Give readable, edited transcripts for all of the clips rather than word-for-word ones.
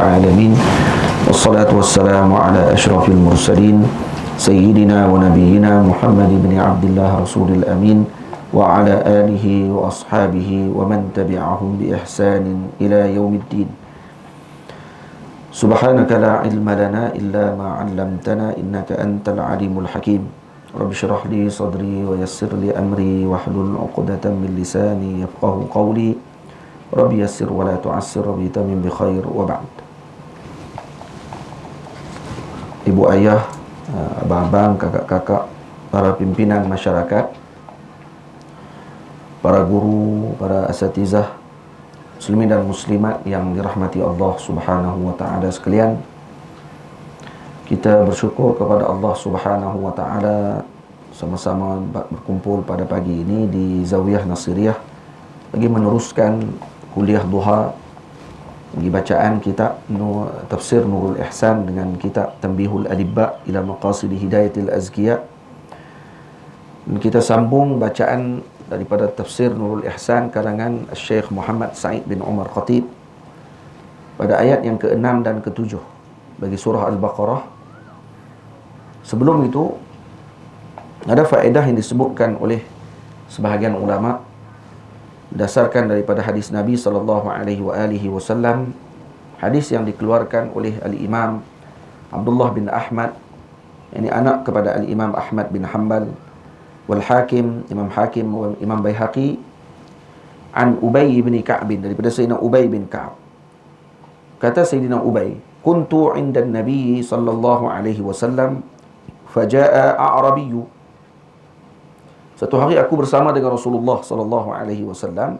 العالمين والصلاة والسلام على أشرف المرسلين سيدنا ونبينا محمد بن عبد الله رسول الأمين وعلى آله وأصحابه ومن تبعهم بإحسان إلى يوم الدين. سبحانك لا علم لنا إلا ما علمتنا إنك أنت العليم الحكيم. رب اشرح لي صدري ويسر لي أمري واحلل عقدة من لساني يفقهوا قولي. رب يسر ولا تعسر رب يتمم بخير وبعد. Ibu ayah, abang-abang, kakak-kakak, para pimpinan masyarakat, para guru, para asatizah, muslimin dan muslimat yang dirahmati Allah Subhanahu wa taala sekalian. Kita bersyukur kepada Allah Subhanahu wa taala sama-sama berkumpul pada pagi ini di Zawiyah Nasiriyah bagi meneruskan kuliah duha bagi bacaan kitab Tafsir Nurul Ihsan dengan kitab Tanbihul Alibba ila Maqasid Hidayatil Azkiya. Dan kita sambung bacaan daripada Tafsir Nurul Ihsan karangan Syekh Muhammad Sa'id bin Umar Khatib pada ayat yang ke-6 dan ke-7 bagi surah Al-Baqarah. Sebelum itu ada faedah yang disebutkan oleh sebahagian ulama berdasarkan daripada hadis Nabi sallallahu alaihi wasallam, hadis yang dikeluarkan oleh Al-Imam Abdullah bin Ahmad, ini anak kepada Al-Imam Ahmad bin Hanbal, wal Hakim, Imam Hakim, Imam Baihaqi, an Ubay bin Ka'b, daripada Sayyidina Ubay bin Ka'b. Kata Sayyidina Ubay, kuntu 'inda an-nabi sallallahu alaihi wasallam faja'a a'rabiyyu. Satu hari aku bersama dengan Rasulullah sallallahu alaihi wasallam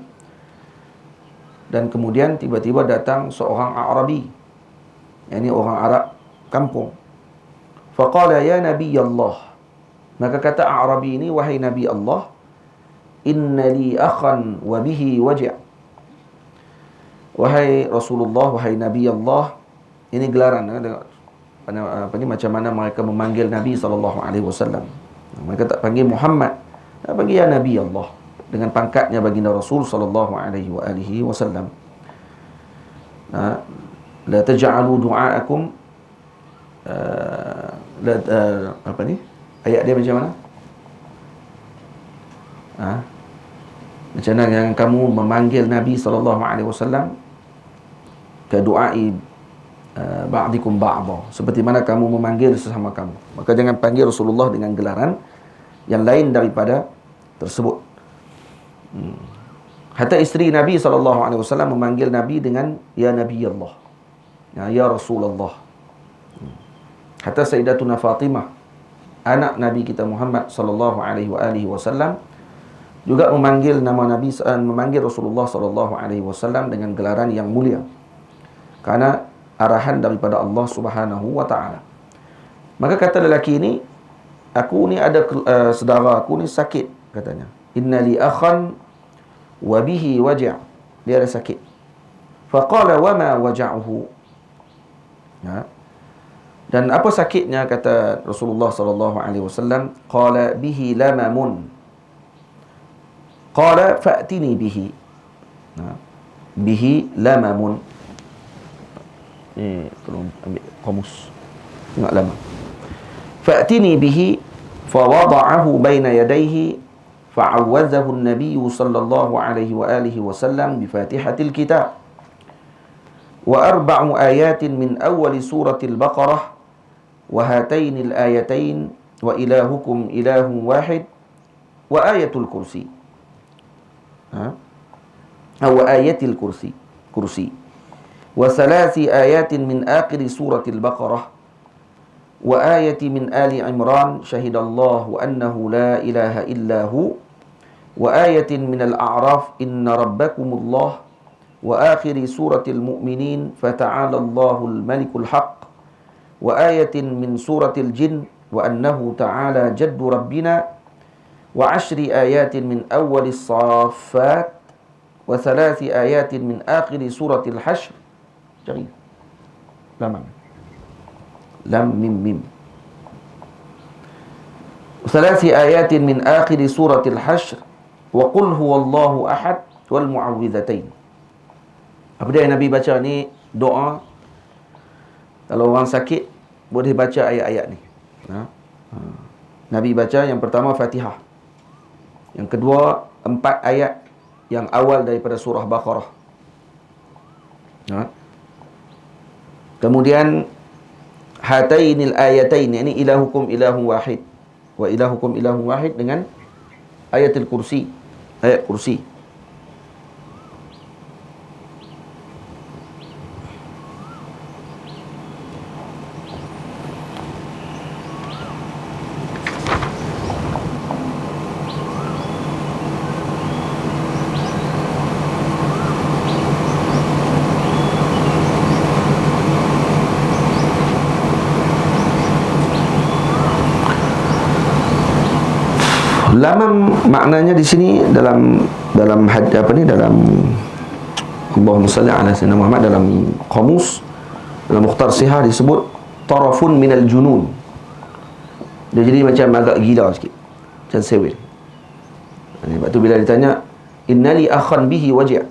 dan kemudian tiba-tiba datang seorang Arabi, yakni orang Arab kampung. Faqala ya Nabi Allah. Maka kata Arabi ini, wahai Nabi Allah, inna li akhan wa bihi waja'. Wahai Rasulullah, wahai Nabi Allah, ini gelaran macam mana mereka memanggil Nabi sallallahu alaihi wasallam. Mereka tak panggil Muhammad, tak panggil ya Nabi Allah dengan pangkatnya baginda Rasul sallallahu alaihi wasallam. La taj'alu du'aakum apa ni? Ayat dia macam mana? Macam mana yang kamu memanggil Nabi SAW ke du'ai ba'dikum ba'da, seperti mana kamu memanggil sesama kamu. Maka jangan panggil Rasulullah dengan gelaran yang lain daripada tersebut. Hatta isteri Nabi SAW memanggil Nabi dengan ya Nabi Allah, ya Rasulullah. Hatta Sayyidatuna Fatimah, anak Nabi kita Muhammad sallallahu alaihi wasallam, juga memanggil nama Nabi, memanggil Rasulullah sallallahu alaihi wasallam dengan gelaran yang mulia karena arahan daripada Allah Subhanahu wa taala. Maka kata lelaki ini, aku ni ada saudara aku ni sakit, katanya. Inna li akhan wa bihi waja'. Dia ada sakit. Faqala wa ma waja'uhu. Dan apa sakitnya, kata Rasulullah sallallahu alaihi wasallam? Qala bihi lamamun. Qala fa'tini bihi. Bihi lamamun. Tolong ambil kamus. Tengok lama. Fa'tini bihi fa wada'ahu baina yadayhi fa'awwadhahu an-nabiy sallallahu alaihi wa alihi wasallam bi Fatihatil Kitab wa arba'u ayatin min awwal suratil Baqarah wa hatainil ayatain wa ilahukum ilahun wahid wa ayatul kursi. Wa ayatil kursi wa thalathi ayatin min akhir suratil Baqarah wa ayati min Ali Imran syahidallahu annahu la ilaha illahu wa ayatin min al-a'raf inna rabbakumullah wa akhir suratil mu'minin fata'ala Allahul malikul haqq wa ayatin min suratil jin wa annahu ta'ala jaddu rabbina wa 10 ayatin min awwalis saffat wa 3 ayatin min akhir suratil hashr. Cari lam mim mim. 3 ayatin min akhir suratil hashr wa qul huwallahu ahad wal mu'awwidhatain. Apa dia Nabi baca ni? Doa Kalau orang sakit boleh baca ayat-ayat ni. Ha? Ha. Nabi baca yang pertama Fatihah. Yang kedua 4 ayat yang awal daripada surah Baqarah. Ha? Kemudian hatainil ayatain, ini ilahukum ilahun wahid wa ilahukum ilahun wahid dengan ayatul kursi, ayat kursi. Lamam maknanya di sini dalam Allahumma salli ala sayyidina Muhammad, dalam kamus, dalam Mukhtar Sihah disebut tarafun minal junun. Dia jadi macam agak gila sikit, macam sewil. Sebab tu bila ditanya, innali akhan bihi waji',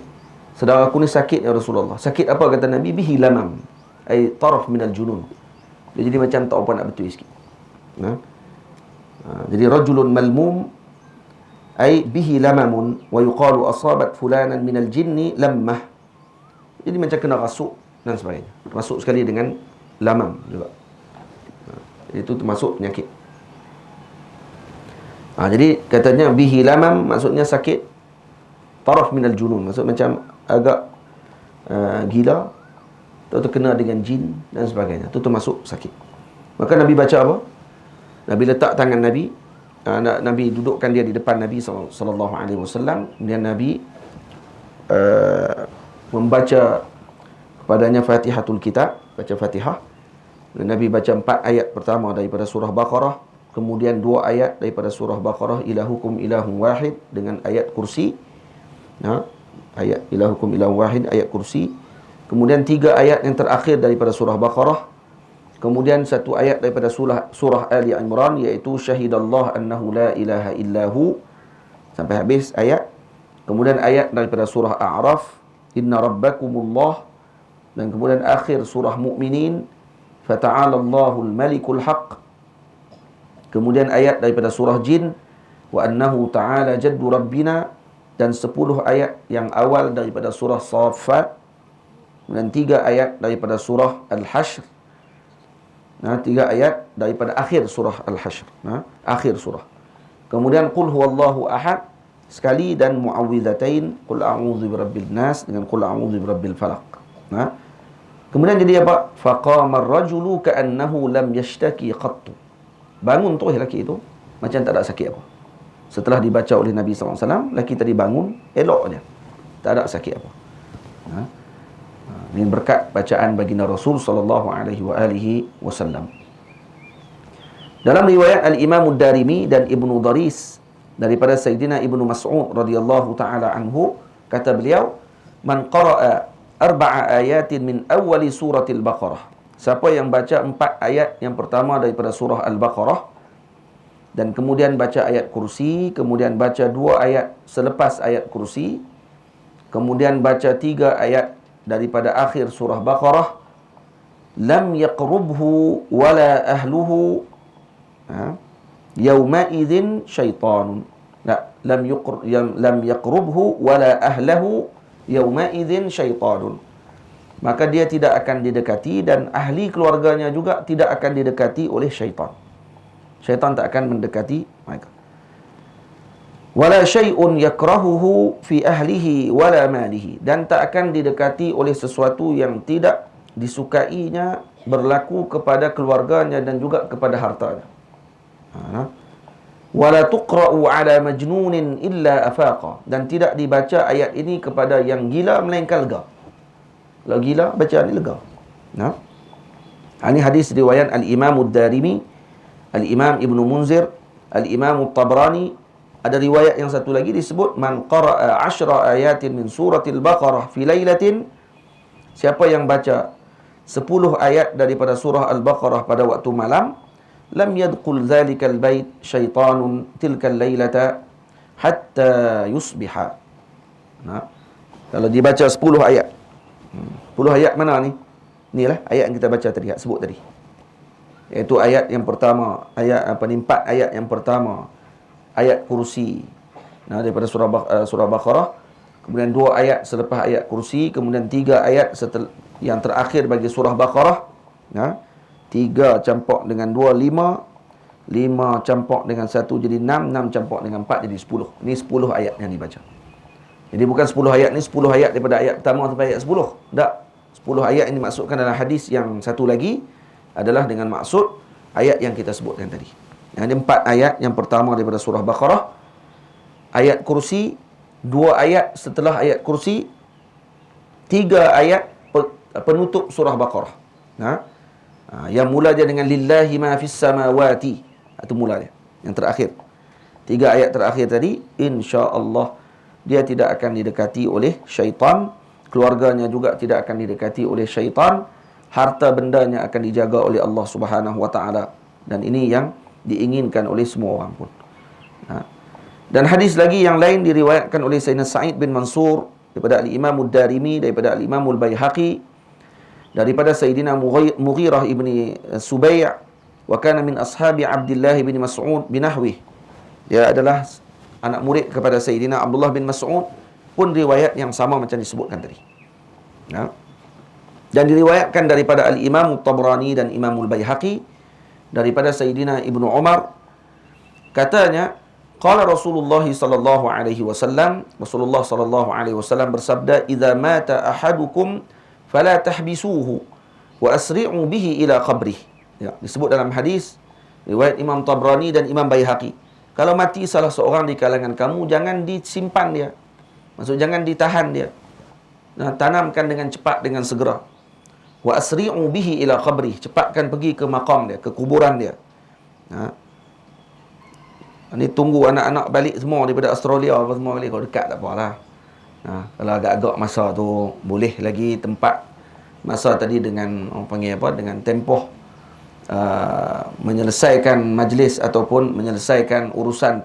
saudara aku ni sakit ya Rasulullah. Sakit apa kata Nabi? Bihi lamam, ay taraf minal junun. Dia jadi macam tak apa nak betul sikit. Jadi rajulun malmum ay bihi lamamun wa yuqalu asabat fulanan minal jinni lammah. Jadi macam kena rasuk dan sebagainya. Termasuk sekali dengan lamam juga. Itu termasuk penyakit. Jadi katanya bihi lamam maksudnya sakit taraf minal junun, maksud macam agak gila atau terkena dengan jin dan sebagainya. Itu termasuk sakit. Maka Nabi baca apa? Nabi letak tangan Nabi, Nabi dudukkan dia di depan Nabi sallallahu alaihi wasallam. Kemudian Nabi membaca kepadanya Fatihatul Kitab, baca Fatihah. Dan Nabi baca 4 ayat pertama daripada surah Baqarah, kemudian 2 ayat daripada surah Baqarah, ilahukum ilahun wahid, dengan ayat kursi. Ayat ilahukum ilahun wahid, ayat kursi. Kemudian 3 ayat yang terakhir daripada surah Baqarah. Kemudian 1 ayat daripada surah Ali Imran, iaitu syahidallah annahu la ilaha illahu, sampai habis ayat. Kemudian ayat daripada surah A'raf, inna rabbakumullah, dan kemudian akhir surah Mu'minin, fata'alallahul malikul haq. Kemudian ayat daripada surah Jin, wa annahu ta'ala jaddu rabbina, dan 10 ayat yang awal daripada surah Saffat, dan 3 ayat daripada surah Al-Hashr. 3 ayat daripada akhir surah Al-Hashr, akhir surah. Kemudian qul huwallahu ahad sekali, dan muawwidzatain, qul a'udzu birabbil nas dengan qul a'udzu birabbil falaq. Kemudian jadi apa? Faqama ar-rajulu ka'annahu lam yashtaki qattu. Bangun terus lelaki itu macam tak ada sakit apa. Setelah dibaca oleh Nabi SAW, lelaki tadi bangun elok dia, tak ada sakit apa. Ini berkat bacaan baginda Rasul sallallahu alaihi wasallam. Dalam riwayat Al-Imam Ad-Darimi dan Ibnu Daris daripada Sayyidina Ibnu Mas'ud radhiyallahu taala anhu, kata beliau, man qara'a 4 ayatin min awwali suratil Baqarah, siapa yang baca 4 ayat yang pertama daripada surah Al-Baqarah, dan kemudian baca ayat kursi, kemudian baca 2 ayat selepas ayat kursi, kemudian baca 3 ayat daripada akhir surah Baqarah, lam yaqrubhu wala ahluhu yauma idzin syaitanun. Lam yaqrubhu wala ahlahu yauma idzin syaitanun. Maka dia tidak akan didekati, dan ahli keluarganya juga tidak akan didekati oleh syaitan. Syaitan tak akan mendekati mereka. Wala syai'un yakrahuhu fi ahlihi wala malihi, dan tak akan didekati oleh sesuatu yang tidak disukainya berlaku kepada keluarganya dan juga kepada hartanya. Wala tuqra'u ala majnunin illa afaqa, dan tidak dibaca ayat ini kepada yang gila melainkan lega. Kalau gila baca ni lega. Ini hadis riwayat Al-Imam Ad-Darimi, Al-Imam Ibnu Munzir, Al-Imam At-Tabrani. Ada riwayat yang satu lagi disebut, man qara'a 10 ayatin min suratil Baqarah fi lailatin, siapa yang baca 10 ayat daripada surah Al-Baqarah pada waktu malam, lam yadkhul dzalikal bait syaitanun tilkal lailata hatta yusbiha. Kalau dibaca 10 ayat. 10 ayat mana ni? Inilah ayat yang kita baca tadi, sebut tadi. Iaitu ayat yang pertama, empat ayat yang pertama, ayat kursi. Daripada surah Baqarah. Kemudian 2 ayat selepas ayat kursi, kemudian 3 ayat yang terakhir bagi surah Baqarah. 3 campur dengan 2, 5. 5 campur dengan 1 jadi 6. 6 campur dengan 4 jadi 10. Ini 10 ayat yang dibaca. Jadi bukan 10 ayat ni 10 ayat daripada ayat pertama sampai ayat 10. Tak. 10 ayat ini dimaksudkan dalam hadis yang satu lagi adalah dengan maksud ayat yang kita sebutkan tadi. Yang ada 4 ayat. Yang pertama daripada surah Baqarah, ayat kursi, 2 ayat setelah ayat kursi, 3 ayat penutup surah Baqarah. Yang mula dia dengan lillahi ma fis samawati. Itu mula dia. Yang terakhir. 3 ayat terakhir tadi, insya-Allah dia tidak akan didekati oleh syaitan, keluarganya juga tidak akan didekati oleh syaitan, harta bendanya akan dijaga oleh Allah Subhanahu wa taala, dan ini yang diinginkan oleh semua orang pun. Dan hadis lagi yang lain diriwayatkan oleh Sayyidina Sa'id bin Mansur daripada Al-Imam Ad-Darimi, daripada Al-Imam Al-Baihaqi, daripada Sayyidina Mughirah ibni Subay', wa kana min ashabi Abdullah bin Mas'ud binahwi. Dia adalah anak murid kepada Sayyidina Abdullah bin Mas'ud, pun riwayat yang sama macam disebutkan tadi. Dan diriwayatkan daripada Al-Imam Tabrani dan Imam Al-Baihaqi daripada Sayyidina Ibnu Umar, katanya qala Rasulullah sallallahu alaihi wasallam, Rasulullah sallallahu alaihi wasallam bersabda, "Idza mata ahadukum fala tahbisuhu wa asri'u bihi ila qabrih." Disebut dalam hadis riwayat Imam Tabrani dan Imam Baihaqi. Kalau mati salah seorang di kalangan kamu, jangan disimpan dia. Maksud jangan ditahan dia. Tanamkan dengan cepat, dengan segera. Wa asri'u bihi ila qabrih, cepatkan pergi ke makam dia, ke kuburan dia. Ni tunggu anak-anak balik semua daripada Australia apa semua balik. Kalau dekat tak apalah. Kalau agak-agak masa tu boleh lagi tempat masa tadi dengan orang panggil apa, dengan tempoh menyelesaikan majlis ataupun menyelesaikan urusan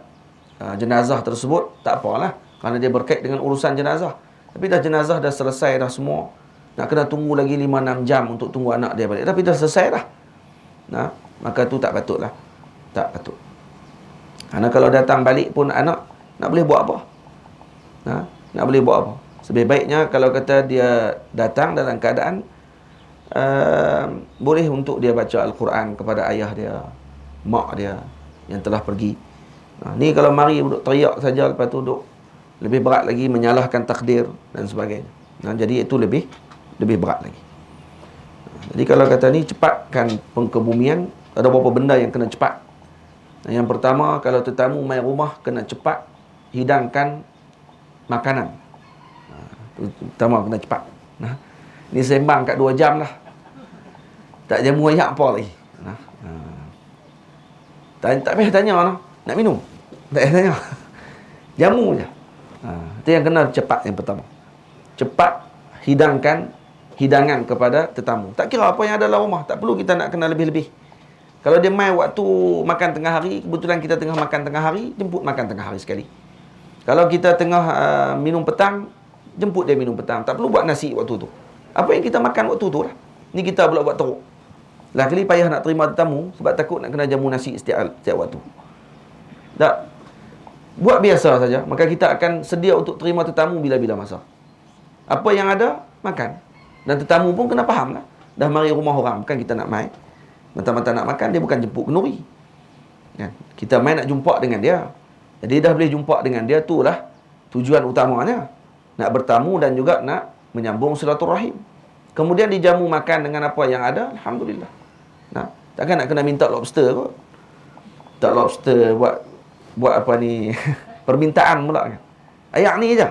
jenazah tersebut, tak apalah, kerana dia berkait dengan urusan jenazah. Tapi dah jenazah dah selesai dah semua, nak kena tunggu lagi 5-6 jam untuk tunggu anak dia balik, tapi dah selesai dah. Maka tu tak patutlah. Tak patut. Karena kalau datang balik pun anak nak boleh buat apa? Nak boleh buat apa? Lebih baiknya kalau kata dia datang dalam keadaan boleh untuk dia baca Al-Quran kepada ayah dia, mak dia yang telah pergi. Ni kalau mari duduk teriak saja, lepas tu duduk lebih berat lagi menyalahkan takdir dan sebagainya. Jadi itu lebih berat lagi. Jadi kalau kata ni cepatkan pengkebumian, ada beberapa benda yang kena cepat. Yang pertama, kalau tetamu mai rumah, kena cepat hidangkan makanan. Pertama kena cepat. Ni sembang kat 2 jam lah. Tak jamu ayak apa lagi. Tak payah tanya nak minum. Tak payah tanya. Jamu je. Itu yang kena cepat yang pertama. Cepat hidangkan hidangan kepada tetamu. Tak kira apa yang ada dalam rumah. Tak perlu kita nak kena lebih-lebih. Kalau dia mai waktu makan tengah hari, kebetulan kita tengah makan tengah hari, jemput makan tengah hari sekali. Kalau kita tengah minum petang, jemput dia minum petang. Tak perlu buat nasi waktu tu. Apa yang kita makan waktu tu lah. Ni kita pula buat teruk. Lah kali payah nak terima tetamu sebab takut nak kena jamu nasi setiap waktu. Tak. Buat biasa saja. Maka kita akan sedia untuk terima tetamu bila-bila masa. Apa yang ada, makan. Dan tetamu pun kena faham lah. Dah mari rumah orang, bukan kita nak mai. Mata-mata nak makan, dia bukan jemput kenduri. Kita mai nak jumpa dengan dia. Jadi dah boleh jumpa dengan dia, tu lah tujuan utamanya. Nak bertamu dan juga nak menyambung silaturahim. Kemudian dijamu makan dengan apa yang ada, alhamdulillah. Takkan nak kena minta lobster kot. Tak lobster buat apa ni permintaan pula kan. Ayak ni je.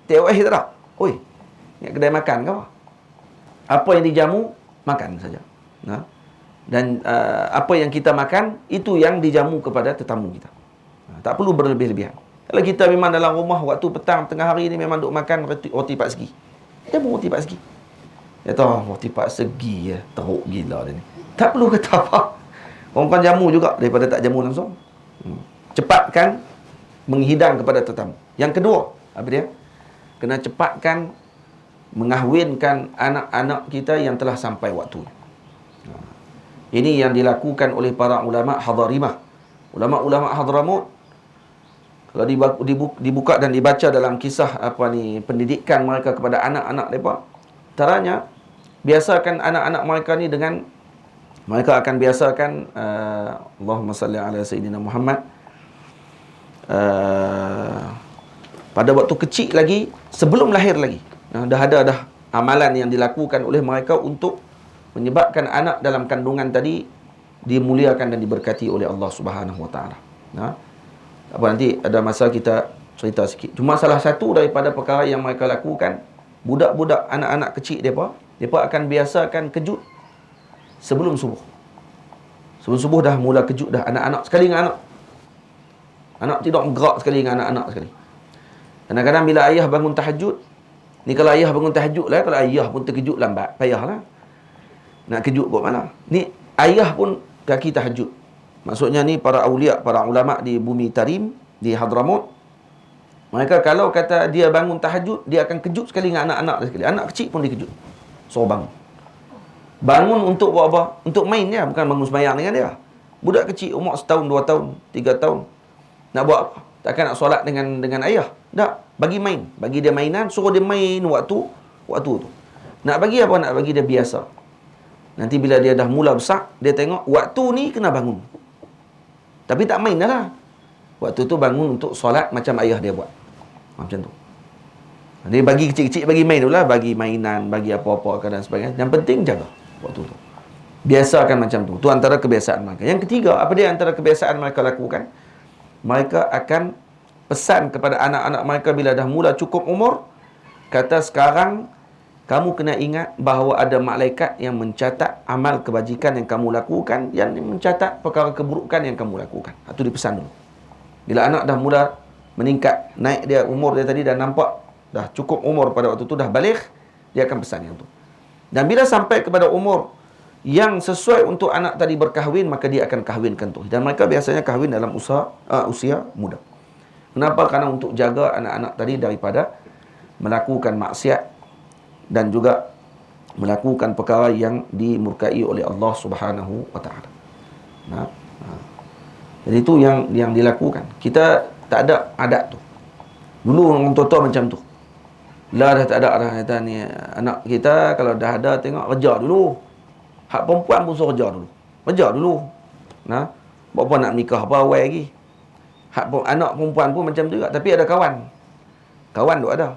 TOS tak ada. Oi. Ni kedai makan ke apa? Apa yang dijamu, makan saja. Dan apa yang kita makan, itu yang dijamu kepada tetamu kita. Tak perlu berlebih-lebihan. Kalau kita memang dalam rumah waktu petang tengah hari ni memang duk makan roti 4 segi, jamu roti 4 segi. Dia tahu roti 4 segi ya, teruk gila dia ni. Tak perlu kata apa. Orang jamu juga daripada tak jamu langsung. Cepatkan menghidang kepada tetamu. Yang kedua, apa dia? Kena cepatkan mengahwinkan anak-anak kita yang telah sampai waktu. Ini yang dilakukan oleh para ulama Hadharimah. Ulama-ulama Hadramut, kalau dibuka dan dibaca dalam kisah pendidikan mereka kepada anak-anak mereka, antaranya biasakan anak-anak mereka ni dengan, mereka akan biasakan Allahumma salli ala Sayyidina Muhammad, pada waktu kecil lagi, sebelum lahir lagi, dah ada amalan yang dilakukan oleh mereka untuk menyebabkan anak dalam kandungan tadi dimuliakan dan diberkati oleh Allah Subhanahu Wa Taala. Nanti ada masa kita cerita sikit. Cuma salah satu daripada perkara yang mereka lakukan, budak-budak anak-anak kecil mereka akan biasakan kejut sebelum subuh. Sebelum subuh dah mula kejut dah anak-anak sekali dengan anak. Anak tidak gerak sekali dengan anak-anak sekali. Kadang-kadang bila ayah bangun tahajud, ni kalau ayah bangun tahajud lah, kalau ayah pun terkejut lambat, payahlah. Nak kejut kat mana? Ni ayah pun kaki tahajud. Maksudnya ni para awliya, para ulama di bumi Tarim, di Hadramut, mereka kalau kata dia bangun tahajud, dia akan kejut sekali dengan anak-anak sekali. Anak kecil pun dikejut. So bangun. Bangun untuk buat apa? Untuk main dia, bukan bangun sembahyang dengan dia. Budak kecil umur setahun, 2 tahun, 3 tahun. Nak buat apa? Takkan nak solat dengan ayah. Tak, bagi main. Bagi dia mainan, suruh dia main waktu tu. Nak bagi apa? Nak bagi dia biasa. Nanti bila dia dah mula besar, dia tengok waktu ni kena bangun. Tapi tak main dah lah. Waktu tu bangun untuk solat macam ayah dia buat. Macam tu. Dia bagi kecil-kecil, bagi main dulu lah. Bagi mainan, bagi apa-apa dan sebagainya. Yang penting jaga waktu tu. Biasakan macam tu. Tu antara kebiasaan mereka. Yang ketiga, apa dia antara kebiasaan mereka lakukan? Mereka akan pesan kepada anak-anak mereka bila dah mula cukup umur, kata sekarang kamu kena ingat bahawa ada malaikat yang mencatat amal kebajikan yang kamu lakukan, yang mencatat perkara keburukan yang kamu lakukan. Itu dipesan dulu. Bila anak dah mula meningkat, naik dia umur dia tadi dah nampak, dah cukup umur pada waktu tu, dah baligh, dia akan pesan yang tu. Dan bila sampai kepada umur yang sesuai untuk anak tadi berkahwin, maka dia akan kahwinkan tu. Dan mereka biasanya kahwin dalam usia muda. Kenapa? Kerana untuk jaga anak-anak tadi daripada melakukan maksiat dan juga melakukan perkara yang dimurkai oleh Allah Subhanahu Wa Taala. Jadi itu yang dilakukan. Kita tak ada adat tu. Dulu orang tua macam tu. Lah dah tak ada dah, kata ni anak kita kalau dah ada tengok kerja dulu. Hak perempuan pun suruh kerja dulu. Kerja dulu. Buat apa nak nikah apa awal lagi. Hak anak perempuan pun macam tu juga, tapi ada kawan. Kawan duk ada.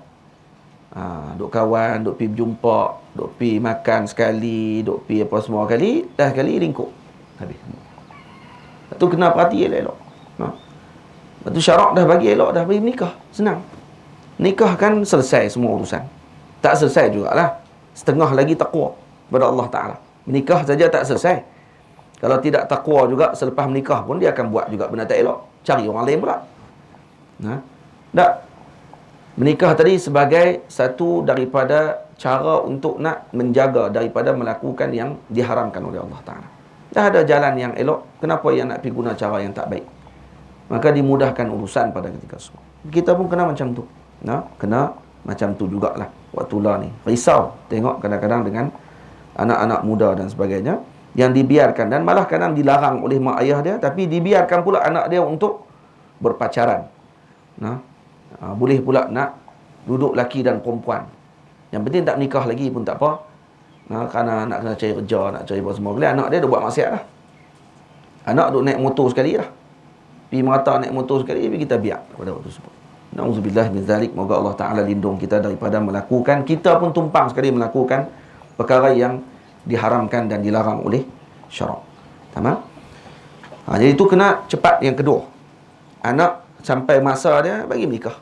Duk kawan, duk pergi berjumpa, duk pergi makan sekali, duk pergi apa semua kali, dah sekali ringkuk. Habis. Tu kena perhati elok-elok. Lepas tu syarak dah bagi elok, dah bagi menikah. Senang. Nikah kan selesai semua urusan. Tak selesai jugalah. Setengah lagi takwa kepada Allah Ta'ala. Menikah saja tak selesai. Kalau tidak takwa juga, selepas menikah pun dia akan buat juga benda tak elok. Cari orang lain pula. Tak. Menikah tadi sebagai satu daripada cara untuk nak menjaga daripada melakukan yang diharamkan oleh Allah Ta'ala. Dah ada jalan yang elok, kenapa yang nak pergi guna cara yang tak baik? Maka dimudahkan urusan pada ketika semua. Kita pun kena macam tu. Kena macam tu jugalah. Waktu lah ni risau tengok kadang-kadang dengan anak-anak muda dan sebagainya yang dibiarkan, dan malah kadang dilarang oleh mak ayah dia, tapi dibiarkan pula anak dia untuk berpacaran. Boleh pula nak duduk laki dan perempuan. Yang penting tak nikah lagi pun tak apa. Kerana nak kena cari kerja, nak cari apa semua. Bila anak dia dah buat maksiat dah. Anak duk naik motor sekali dah. Pergi merata naik motor sekali, tapi kita biar pada waktu tersebut. Na'udzubillah min zalik. Moga Allah Ta'ala lindung kita daripada melakukan, kita pun tumpang sekali melakukan perkara yang diharamkan dan dilarang oleh syarak. Tamam? Jadi itu kena cepat. Yang kedua, anak sampai masa dia bagi menikah.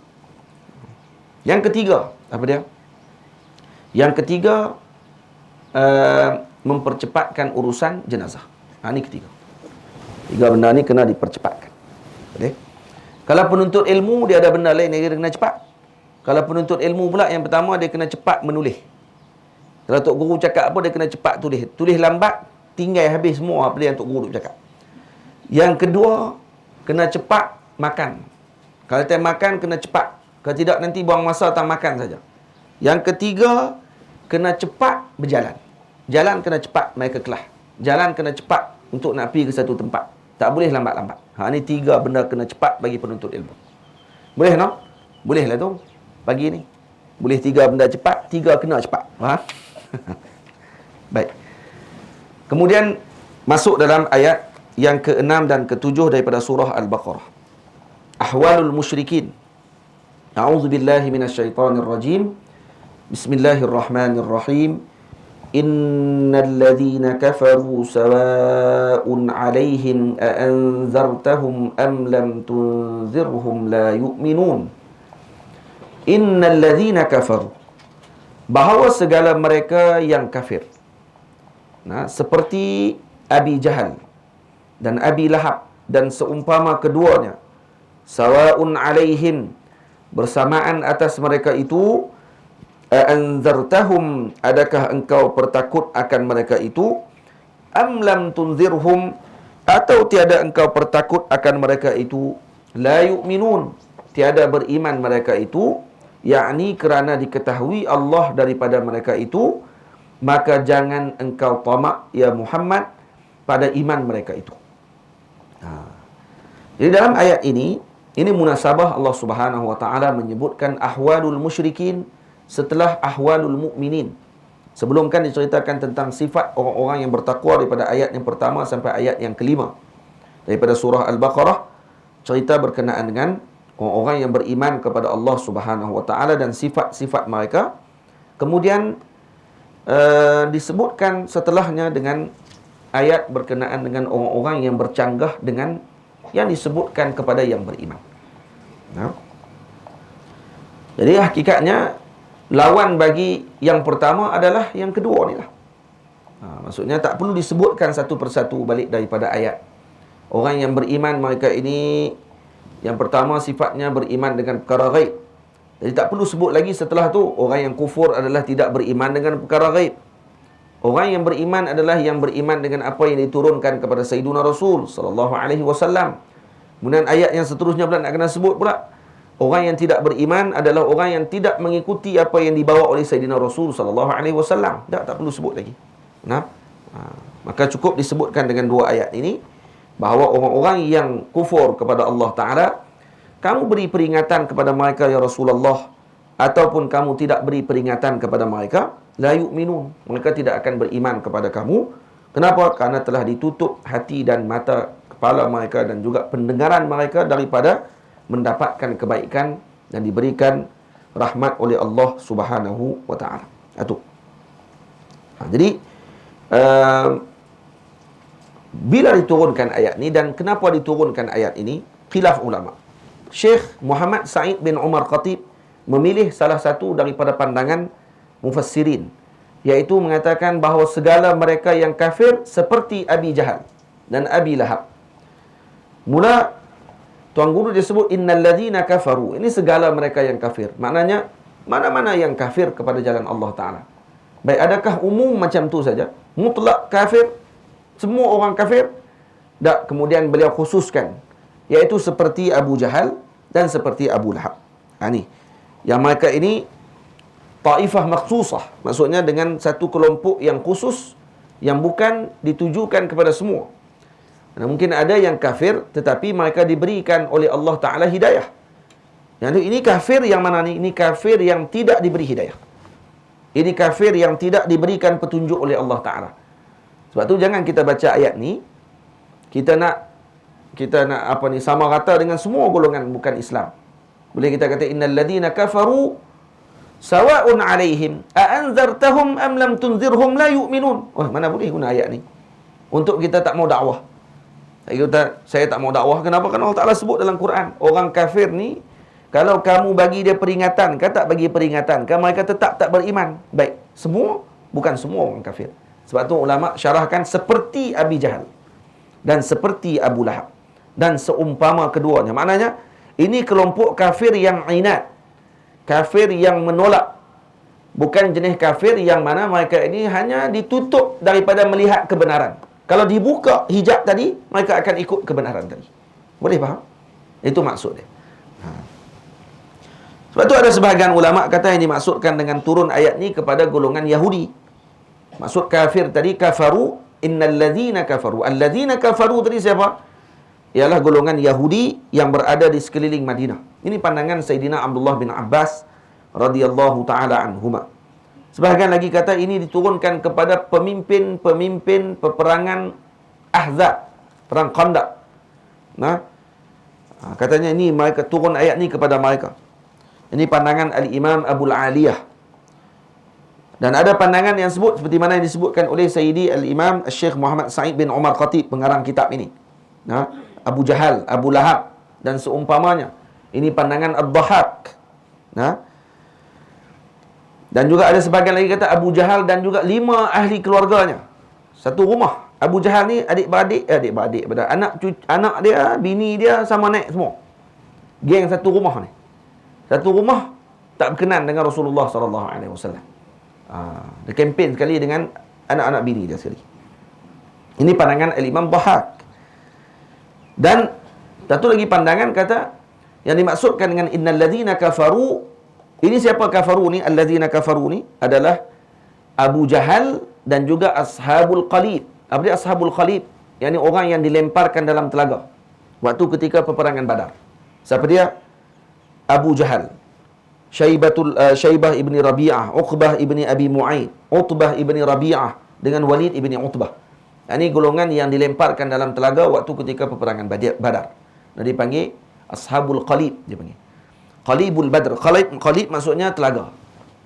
Yang ketiga, apa dia? Yang ketiga, mempercepatkan urusan jenazah. Ini ketiga. Tiga benda ni kena dipercepatkan. Okay? Kalau penuntut ilmu, dia ada benda lain yang dia kena cepat. Kalau penuntut ilmu pula, yang pertama dia kena cepat menulis. Kalau Tok Guru cakap apa, dia kena cepat tulis. Tulis lambat, tinggal habis semua apa yang Tok Guru cakap. Yang kedua, kena cepat makan. Kalau time makan, kena cepat. Kalau tidak, nanti buang masa tak makan saja. Yang ketiga, kena cepat berjalan. Jalan kena cepat mai ke kelas. Jalan kena cepat untuk nak pergi ke satu tempat. Tak boleh lambat-lambat. Ni 3 benda kena cepat bagi penuntut ilmu. Boleh no? Boleh lah tu. Pagi ni. Boleh 3 benda cepat, 3 kena cepat. Faham? Baik. Kemudian masuk dalam ayat yang ke-6 dan ke-7 daripada surah Al-Baqarah. Ahwalul musyrikin. A'udzubillahi minasyaitonirrajim. Bismillahirrahmanirrahim. Innal ladzina kafaru sawa'un 'alaihim a anzartahum am lam tunzirhum la yu'minun. Innal ladzina kafaru, bahawa segala mereka yang kafir. Seperti Abi Jahal dan Abi Lahab dan seumpama keduanya, sawa'un 'alaihim, bersamaan atas mereka itu, anzartahum, adakah engkau bertakut akan mereka itu, am lam tunzirhum, atau tiada engkau bertakut akan mereka itu, la yu'minun, tiada beriman mereka itu, yakni kerana diketahui Allah daripada mereka itu, maka jangan engkau tamak ya Muhammad pada iman mereka itu. Jadi dalam ayat ini munasabah Allah Subhanahu wa taala menyebutkan ahwalul musyrikin setelah ahwalul mukminin. Sebelum kan diceritakan tentang sifat orang-orang yang bertakwa daripada ayat yang pertama sampai ayat yang kelima daripada surah Al-Baqarah, cerita berkenaan dengan orang-orang yang beriman kepada Allah Subhanahu wa taala dan sifat-sifat mereka. Kemudian disebutkan setelahnya dengan ayat berkenaan dengan orang-orang yang bercanggah dengan yang disebutkan kepada yang beriman. Jadi hakikatnya lawan bagi yang pertama adalah yang kedua ni lah. Maksudnya tak perlu disebutkan satu persatu balik daripada ayat. Orang yang beriman mereka ini, yang pertama sifatnya beriman dengan perkara ghaib. Jadi tak perlu sebut lagi setelah tu. Orang yang kufur adalah tidak beriman dengan perkara ghaib. Orang yang beriman adalah yang beriman dengan apa yang diturunkan kepada Sayyiduna Rasul sallallahu alaihi wasallam. Kemudian ayat yang seterusnya pula nak kena sebut pula, orang yang tidak beriman adalah orang yang tidak mengikuti apa yang dibawa oleh Sayyidina Rasul sallallahu alaihi wasallam. Tak perlu sebut lagi. Maka cukup disebutkan dengan 2 ayat ini bahawa orang-orang yang kufur kepada Allah Taala, kamu beri peringatan kepada mereka ya Rasulullah, ataupun kamu tidak beri peringatan kepada mereka, la yu'minun, mereka tidak akan beriman kepada kamu. Kenapa? Karena telah ditutup hati dan mata kepala mereka dan juga pendengaran mereka daripada mendapatkan kebaikan dan diberikan rahmat oleh Allah Subhanahu wa taala. Itu. Jadi bila diturunkan ayat ni dan kenapa diturunkan ayat ini, khilaf ulama. Syekh Muhammad Sa'id bin Umar Khatib memilih salah satu daripada pandangan mufassirin, iaitu mengatakan bahawa segala mereka yang kafir seperti Abi Jahal dan Abi Lahab. Mula Tuan Guru dia sebut innal ladzina kafaru, ini segala mereka yang kafir. Maknanya mana-mana yang kafir kepada jalan Allah Taala. Baik, adakah umum macam tu saja? Mutlak kafir, semua orang kafir? Tak, kemudian beliau khususkan, iaitu seperti Abu Jahal dan seperti Abu Lahab. Ni yang mereka ini taifah makhsusah, maksudnya dengan satu kelompok yang khusus yang bukan ditujukan kepada semua. Mungkin ada yang kafir tetapi mereka diberikan oleh Allah Ta'ala hidayah. Yang ini kafir yang mana ni? Ini kafir yang tidak diberi hidayah. Ini kafir yang tidak diberikan petunjuk oleh Allah Ta'ala. Sebab tu jangan kita baca ayat ni kita nak apa ni, sama rata dengan semua golongan bukan Islam. Boleh kita kata innal ladzina kafaru sawa'un 'alaihim a anzartahum am lam tunzirhum la yu'minun. Mana boleh guna ayat ni untuk kita tak mau dakwah. Saya tak mau dakwah. Kenapa? Kerana Allah Ta'ala sebut dalam Quran, orang kafir ni, kalau kamu bagi dia peringatan, kan tak bagi peringatan, kan mereka tetap tak beriman. Baik, semua? Bukan semua orang kafir. Sebab tu ulama syarahkan seperti Abi Jahal dan seperti Abu Lahab dan seumpama keduanya. Maknanya, ini kelompok kafir yang inat, kafir yang menolak. Bukan jenis kafir yang mana mereka ini hanya ditutup daripada melihat kebenaran. Kalau dibuka hijab tadi, mereka akan ikut kebenaran tadi. Boleh faham? Itu maksud dia. Sebab tu ada sebahagian ulama kata yang dimaksudkan dengan turun ayat ni kepada golongan Yahudi. Maksud kafir tadi kafaru, innal ladzina kafaru. Alladzina kafaru tadi siapa? Ialah golongan Yahudi yang berada di sekeliling Madinah. Ini pandangan Sayyidina Abdullah bin Abbas radhiyallahu taala anhuma. Sebahagian lagi kata ini diturunkan kepada pemimpin-pemimpin peperangan Ahzab, perang Khandaq. Nah, katanya ini mereka turun ayat ni kepada mereka. Ini pandangan Al-Imam Abul Aliyah. Dan ada pandangan yang sebut seperti mana yang disebutkan oleh Sayyidi Al-Imam Syekh Muhammad Sa'id bin Umar Khatib, pengarang kitab ini. Nah, Abu Jahal, Abu Lahab dan seumpamanya. Ini pandangan Ad-Dhahak. Nah, dan juga ada sebahagian lagi kata Abu Jahal dan juga 5 ahli keluarganya. Satu rumah. Abu Jahal ni adik-beradik anak dia, bini dia sama naik semua. Geng satu rumah ni. Satu rumah tak berkenan dengan Rasulullah sallallahu alaihi wasallam. Dia kempen sekali dengan anak-anak bini dia sekali. Ini pandangan Al-Imam Dhahak. Dan satu lagi pandangan kata yang dimaksudkan dengan innal ladzina kafaru, ini siapa kafaru ni? Alladzina kafaru ni adalah Abu Jahal dan juga Ashabul Qalib. Apa dia Ashabul Qalib? Yang orang yang dilemparkan dalam telaga waktu ketika peperangan Badar. Siapa dia? Abu Jahal, Syaibah ibni Rabi'ah, Uqbah ibni Abi Mu'aid, Utbah ibni Rabi'ah dengan Walid ibni Utbah. Ini golongan yang dilemparkan dalam telaga waktu ketika peperangan Badar. Nah, dipanggil Ashabul Qalib, dia panggil. Qalibul Badr. Qalib maksudnya telaga.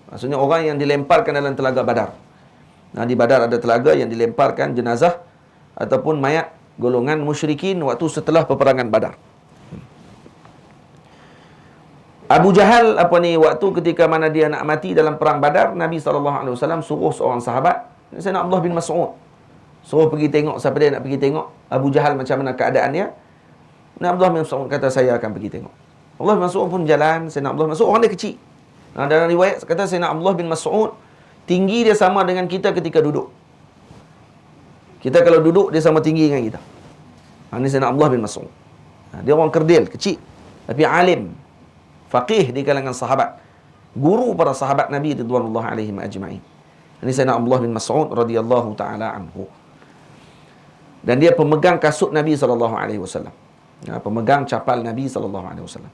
Maksudnya orang yang dilemparkan dalam telaga Badar. Nah, di Badar ada telaga yang dilemparkan jenazah ataupun mayat golongan musyrikin waktu setelah peperangan Badar. Abu Jahal waktu ketika mana dia nak mati dalam perang Badar, Nabi SAW suruh seorang sahabat, Sayyidina Abdullah bin Mas'ud, suruh pergi tengok siapa dia nak pergi tengok Abu Jahal macam mana keadaan dia. Abdullah bin Mas'ud kata saya akan pergi tengok. Abdullah bin Mas'ud pun jalan. Sayyidina Abdullah bin Mas'ud orang dia kecil. Dalam riwayat kata Sayyidina Abdullah bin Mas'ud tinggi dia sama dengan kita ketika duduk. Kita kalau duduk dia sama tinggi dengan kita. Ini Sayyidina Abdullah bin Mas'ud. Dia orang kerdil, kecil, tapi alim, faqih di kalangan sahabat, guru para sahabat Nabi radhiyallahu alaihim ajma'in. Ini Sayyidina Abdullah bin Mas'ud radhiyallahu taala anhu. Dan dia pemegang kasut Nabi sallallahu alaihi wasallam. Pemegang capal Nabi sallallahu alaihi wasallam.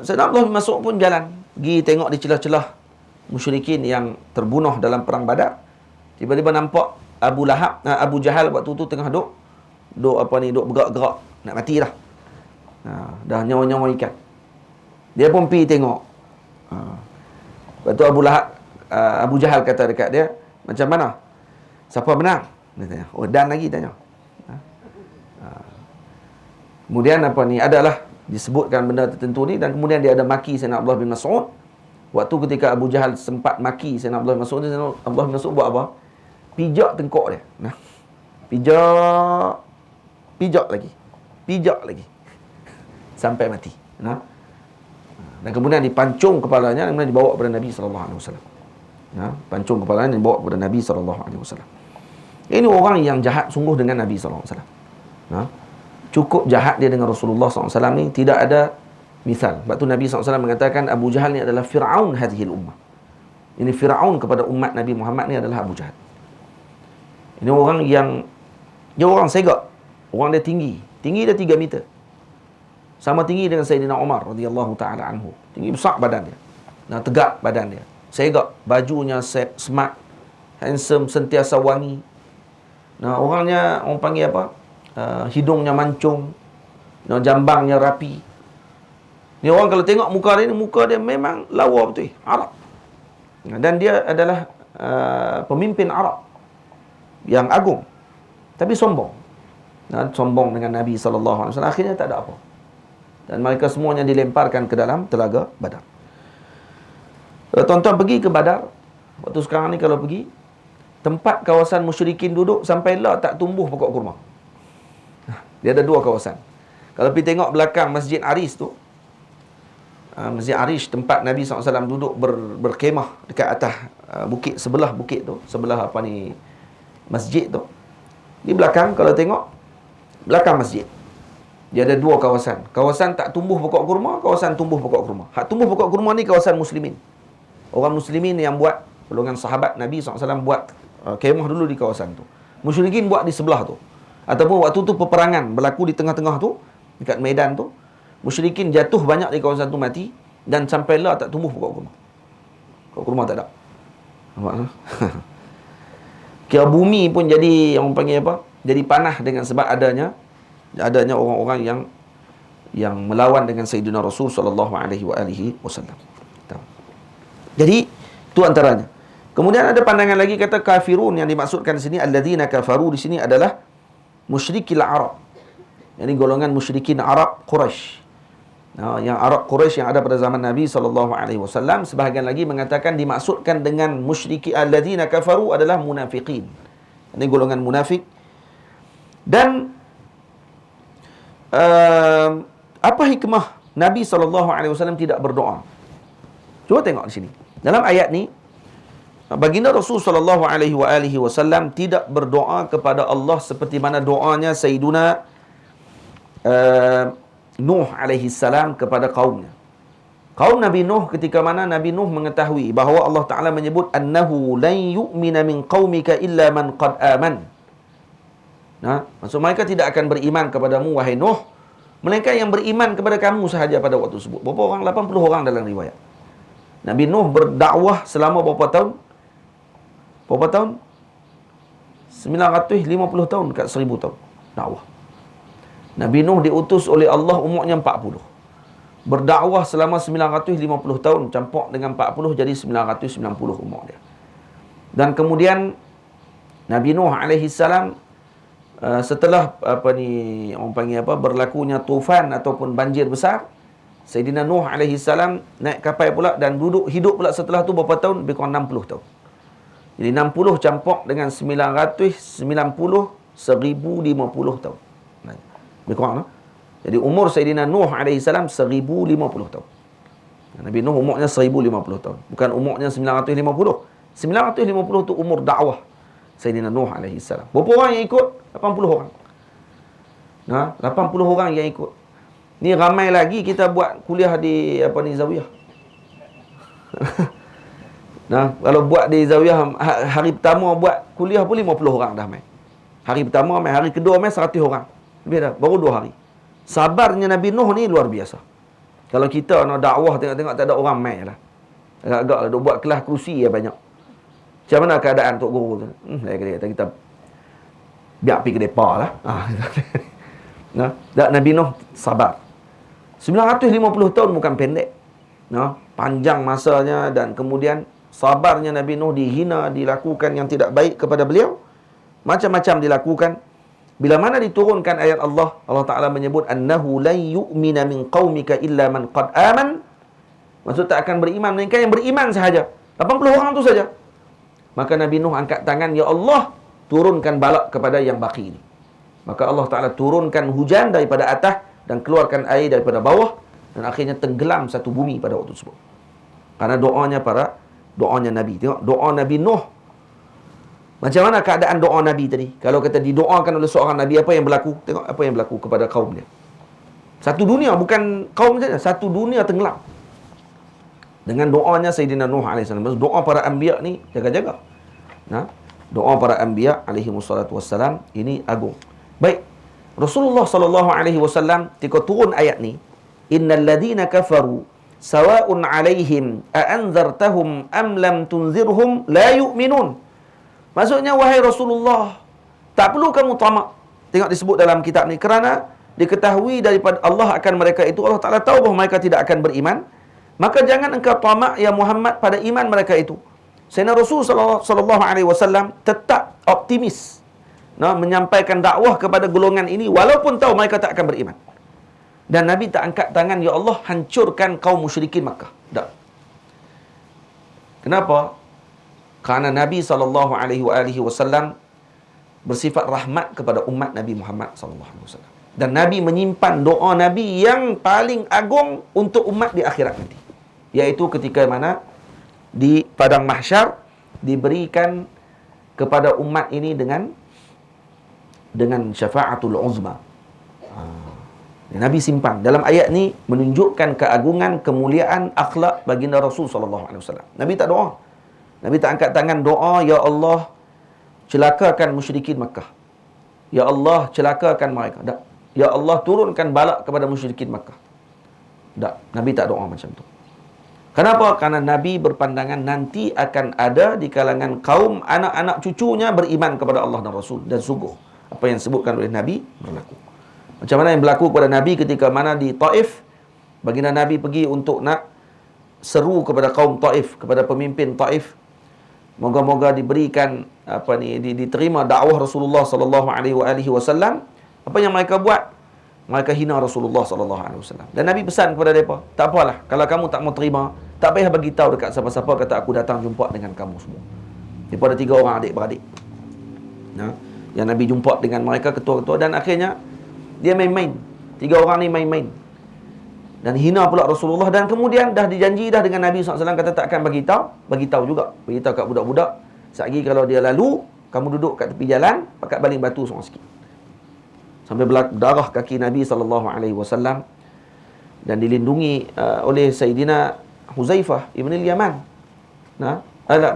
Sayyidina Abdullah bin Mas'ud pun jalan, pergi tengok di celah-celah musyrikin yang terbunuh dalam perang Badar. Tiba-tiba nampak Abu Jahal waktu tu tengah duk bergerak-gerak, nak mati dah. Dah nyawa-nyawa ikan. Dia pun pergi tengok. Lepas tu Abu Jahal kata dekat dia, macam mana? Siapa menang? Dia tanya. Oh, dan lagi tanya. Kemudian adalah disebutkan benda tertentu ni, dan kemudian dia ada maki Sayyidina Abdullah bin Mas'ud. Waktu ketika Abu Jahal sempat maki Sayyidina Abdullah bin Mas'ud, Sayyidina Abdullah bin Mas'ud buat apa? Pijak tengkok dia. Pijak lagi. Sampai mati. Dan kemudian dipancung kepalanya, dan kemudian dibawa kepada Nabi sallallahu alaihi wasallam. Pancung kepalanya dan dibawa kepada Nabi sallallahu alaihi wasallam. Ini orang yang jahat sungguh dengan Nabi sallallahu alaihi wasallam. Cukup jahat dia dengan Rasulullah sallallahu alaihi wasallam ni, tidak ada misal. Sebab tu Nabi sallallahu alaihi wasallam mengatakan Abu Jahal ni adalah Fir'aun hadhil ummah. Ini Fir'aun kepada umat Nabi Muhammad ni adalah Abu Jahal. Ini orang yang dia orang segak. Orang dia tinggi dia 3 meter. Sama tinggi dengan Sayyidina Umar radhiyallahu taala anhu. Tinggi besar badan dia. Tegak badan dia. Segak, bajunya smart, handsome, sentiasa wangi. Orangnya orang panggil apa? Hidungnya mancung, jambangnya rapi. Ni orang kalau tengok muka dia memang lawa betul, Arab. Dan dia adalah pemimpin Arab yang agung, tapi sombong. Sombong dengan Nabi sallallahu alaihi wasallam. Akhirnya tak ada apa. Dan mereka semuanya dilemparkan ke dalam telaga Badar. Tuan-tuan pergi ke Badar, waktu sekarang ni kalau pergi, tempat kawasan musyrikin duduk sampai lah tak tumbuh pokok kurma. Dia ada 2 kawasan. Kalau pergi tengok belakang Masjid Aris tu, Masjid Arish, tempat Nabi SAW duduk berkemah dekat atas bukit, sebelah bukit tu, sebelah masjid tu. Di belakang, kalau tengok belakang masjid, Dia ada dua kawasan. Kawasan tak tumbuh pokok kurma, kawasan tumbuh pokok kurma. Hak tumbuh pokok kurma ni kawasan muslimin. Orang muslimin yang buat, golongan sahabat Nabi SAW buat kemah dulu di kawasan tu. Musyrikin buat di sebelah tu. Ataupun waktu tu peperangan berlaku di tengah-tengah tu, dekat medan tu. Musyrikin jatuh banyak di kawasan tu, mati. Dan sampailah tak tumbuh pokok kurma. Pokok kurma tak ada. Nampak tak? Kira bumi pun jadi, orang panggil apa? Jadi panah dengan sebab adanya orang-orang yang melawan dengan Sayyidina Rasul sallallahu alaihi wasallam. Jadi itu antaranya. Kemudian ada pandangan lagi kata kafirun, yang dimaksudkan di sini alladzina kafaru di sini adalah musyrikil Arab. Yani golongan musyrikin Arab Quraisy. Yang Arab Quraisy yang ada pada zaman Nabi sallallahu alaihi wasallam. Sebahagian lagi mengatakan dimaksudkan dengan musyriki alladzina kafaru adalah munafiqin. Ini golongan munafik. Dan apa hikmah Nabi SAW tidak berdoa? Cuba tengok di sini. Dalam ayat ni, baginda Rasul SAW tidak berdoa kepada Allah seperti mana doanya Sayyiduna Nuh alaihi salam kepada kaumnya. Kaum Nabi Nuh, ketika mana Nabi Nuh mengetahui bahawa Allah Ta'ala menyebut annahu lan yu'mina min qaumika illa man qad aman. Maksud mereka tidak akan beriman kepadamu wahai Nuh, melainkan yang beriman kepada kamu sahaja pada waktu tersebut. Berapa orang? 80 orang dalam riwayat. Nabi Nuh berdakwah selama berapa tahun? Berapa tahun? 950 tahun dekat 1000 tahun dakwah. Nabi Nuh diutus oleh Allah umurnya 40. Berdakwah selama 950 tahun, campur dengan 40 jadi 990 umur dia. Dan kemudian Nabi Nuh alaihi salam setelah orang panggil berlakunya tufan ataupun banjir besar, Sayyidina Nuh alaihi salam naik kapal pula dan hidup pula setelah tu berapa tahun? Lebih kurang 60 tahun. Jadi 60 campur dengan 990, 1050 tahun. Lebih kurang, no? Jadi umur Sayyidina Nuh alaihi salam 1050 tahun. Nabi Nuh umurnya 1050 tahun, bukan umurnya 950. 950 tu umur dakwah Sayyidina Nuh alaihi salam. Berapa orang yang ikut? 80 orang. 80 orang yang ikut. Ni ramai lagi kita buat kuliah di Zawiyah. Kalau buat di Zawiyah hari pertama buat kuliah pun 50 orang dah mai. Hari pertama mai, hari kedua mai 100 orang. Lebih dah, baru 2 hari. Sabarnya Nabi Nuh ni luar biasa. Kalau kita nak dakwah tengok-tengok tak ada orang mai lah. Agak-agak lah duk buat kelas kerusi ya banyak. Macam mana keadaan Tok Guru tu? Kita biar pergi ke depa lah. Nabi Nuh sabar. 950 tahun bukan pendek. Panjang masanya, dan kemudian sabarnya Nabi Nuh dihina, dilakukan yang tidak baik kepada beliau. Macam-macam dilakukan. Bila mana diturunkan ayat Allah Ta'ala menyebut annahu lan yu'mina min qaumika illa man qad aman. Maksud tak akan beriman melainkan yang beriman sahaja. 80 orang tu saja. Maka Nabi Nuh angkat tangan, ya Allah, turunkan balak kepada yang baki ini. Maka Allah Ta'ala turunkan hujan daripada atas dan keluarkan air daripada bawah, dan akhirnya tenggelam satu bumi pada waktu tersebut. Karena doanya Nabi. Tengok doa Nabi Nuh. Macam mana keadaan doa Nabi tadi? Kalau kata didoakan oleh seorang Nabi, apa yang berlaku? Tengok apa yang berlaku kepada kaum dia. Satu dunia, bukan kaum saja, satu dunia tenggelam dengan doanya Sayyidina Nuh AS. Doa para anbiya ni jaga-jaga. Doa para anbiya alaihi wassalatu wassalam ini agung. Baik, Rasulullah sallallahu alaihi wasallam ketika turun ayat ni, innal ladina kafaru sawa'un alaihim a anzartahum am lam tunzirhum la yu'minun. Maksudnya, wahai Rasulullah, tak perlu kamu tamak. Tengok disebut dalam kitab ni, kerana diketahui daripada Allah akan mereka itu, Allah Ta'ala tahu bahawa mereka tidak akan beriman, maka jangan engkau tamak ya Muhammad pada iman mereka itu. Sayyidina Rasul sallallahu alaihi wasallam tetap optimis menyampaikan dakwah kepada golongan ini walaupun tahu mereka tak akan beriman. Dan Nabi tak angkat tangan, ya Allah, hancurkan kaum musyrikin Makkah. Tak. Kenapa? Kerana Nabi SAW bersifat rahmat kepada umat Nabi Muhammad SAW. Dan Nabi menyimpan doa Nabi yang paling agung untuk umat di akhirat nanti. Iaitu ketika mana di padang mahsyar diberikan kepada umat ini dengan syafaatul uzma. Nabi simpan. Dalam ayat ni menunjukkan keagungan, kemuliaan akhlak baginda Rasul sallallahu alaihi wasallam. Nabi tak doa. Nabi tak angkat tangan doa, ya Allah celakakan musyrikin Makkah. Ya Allah celakakan mereka. Tak. Ya Allah turunkan balak kepada musyrikin Makkah. Tak. Nabi tak doa macam tu. Kenapa? Karena Nabi berpandangan nanti akan ada di kalangan kaum anak-anak cucunya beriman kepada Allah dan Rasul. Dan sungguh apa yang disebutkan oleh Nabi berlaku. Macam mana yang berlaku kepada Nabi ketika mana di Taif, baginda Nabi pergi untuk nak seru kepada kaum Taif, kepada pemimpin Taif, moga-moga diberikan diterima dakwah Rasulullah sallallahu alaihi wasallam. Apa yang mereka buat? Mereka hina Rasulullah sallallahu alaihi wasallam. Dan Nabi pesan kepada mereka, tak apalah, kalau kamu tak mau terima, tak payah bagi tahu dekat siapa-siapa, kata aku datang jumpa dengan kamu semua. Daripada 3 orang adik-beradik. Yang Nabi jumpa dengan mereka ketua-ketua, dan akhirnya dia main-main. 3 orang ni main-main. Dan hina pula Rasulullah. Dan kemudian dah dijanji dah dengan Nabi SAW, kata tak akan bagi tahu juga. Beritahu kat budak-budak. Sekali kalau dia lalu, kamu duduk kat tepi jalan, pakat baling batu seorang sikit. Sampai berdarah kaki Nabi SAW. Dan dilindungi oleh Sayyidina Huzaifah Ibn al-Yaman.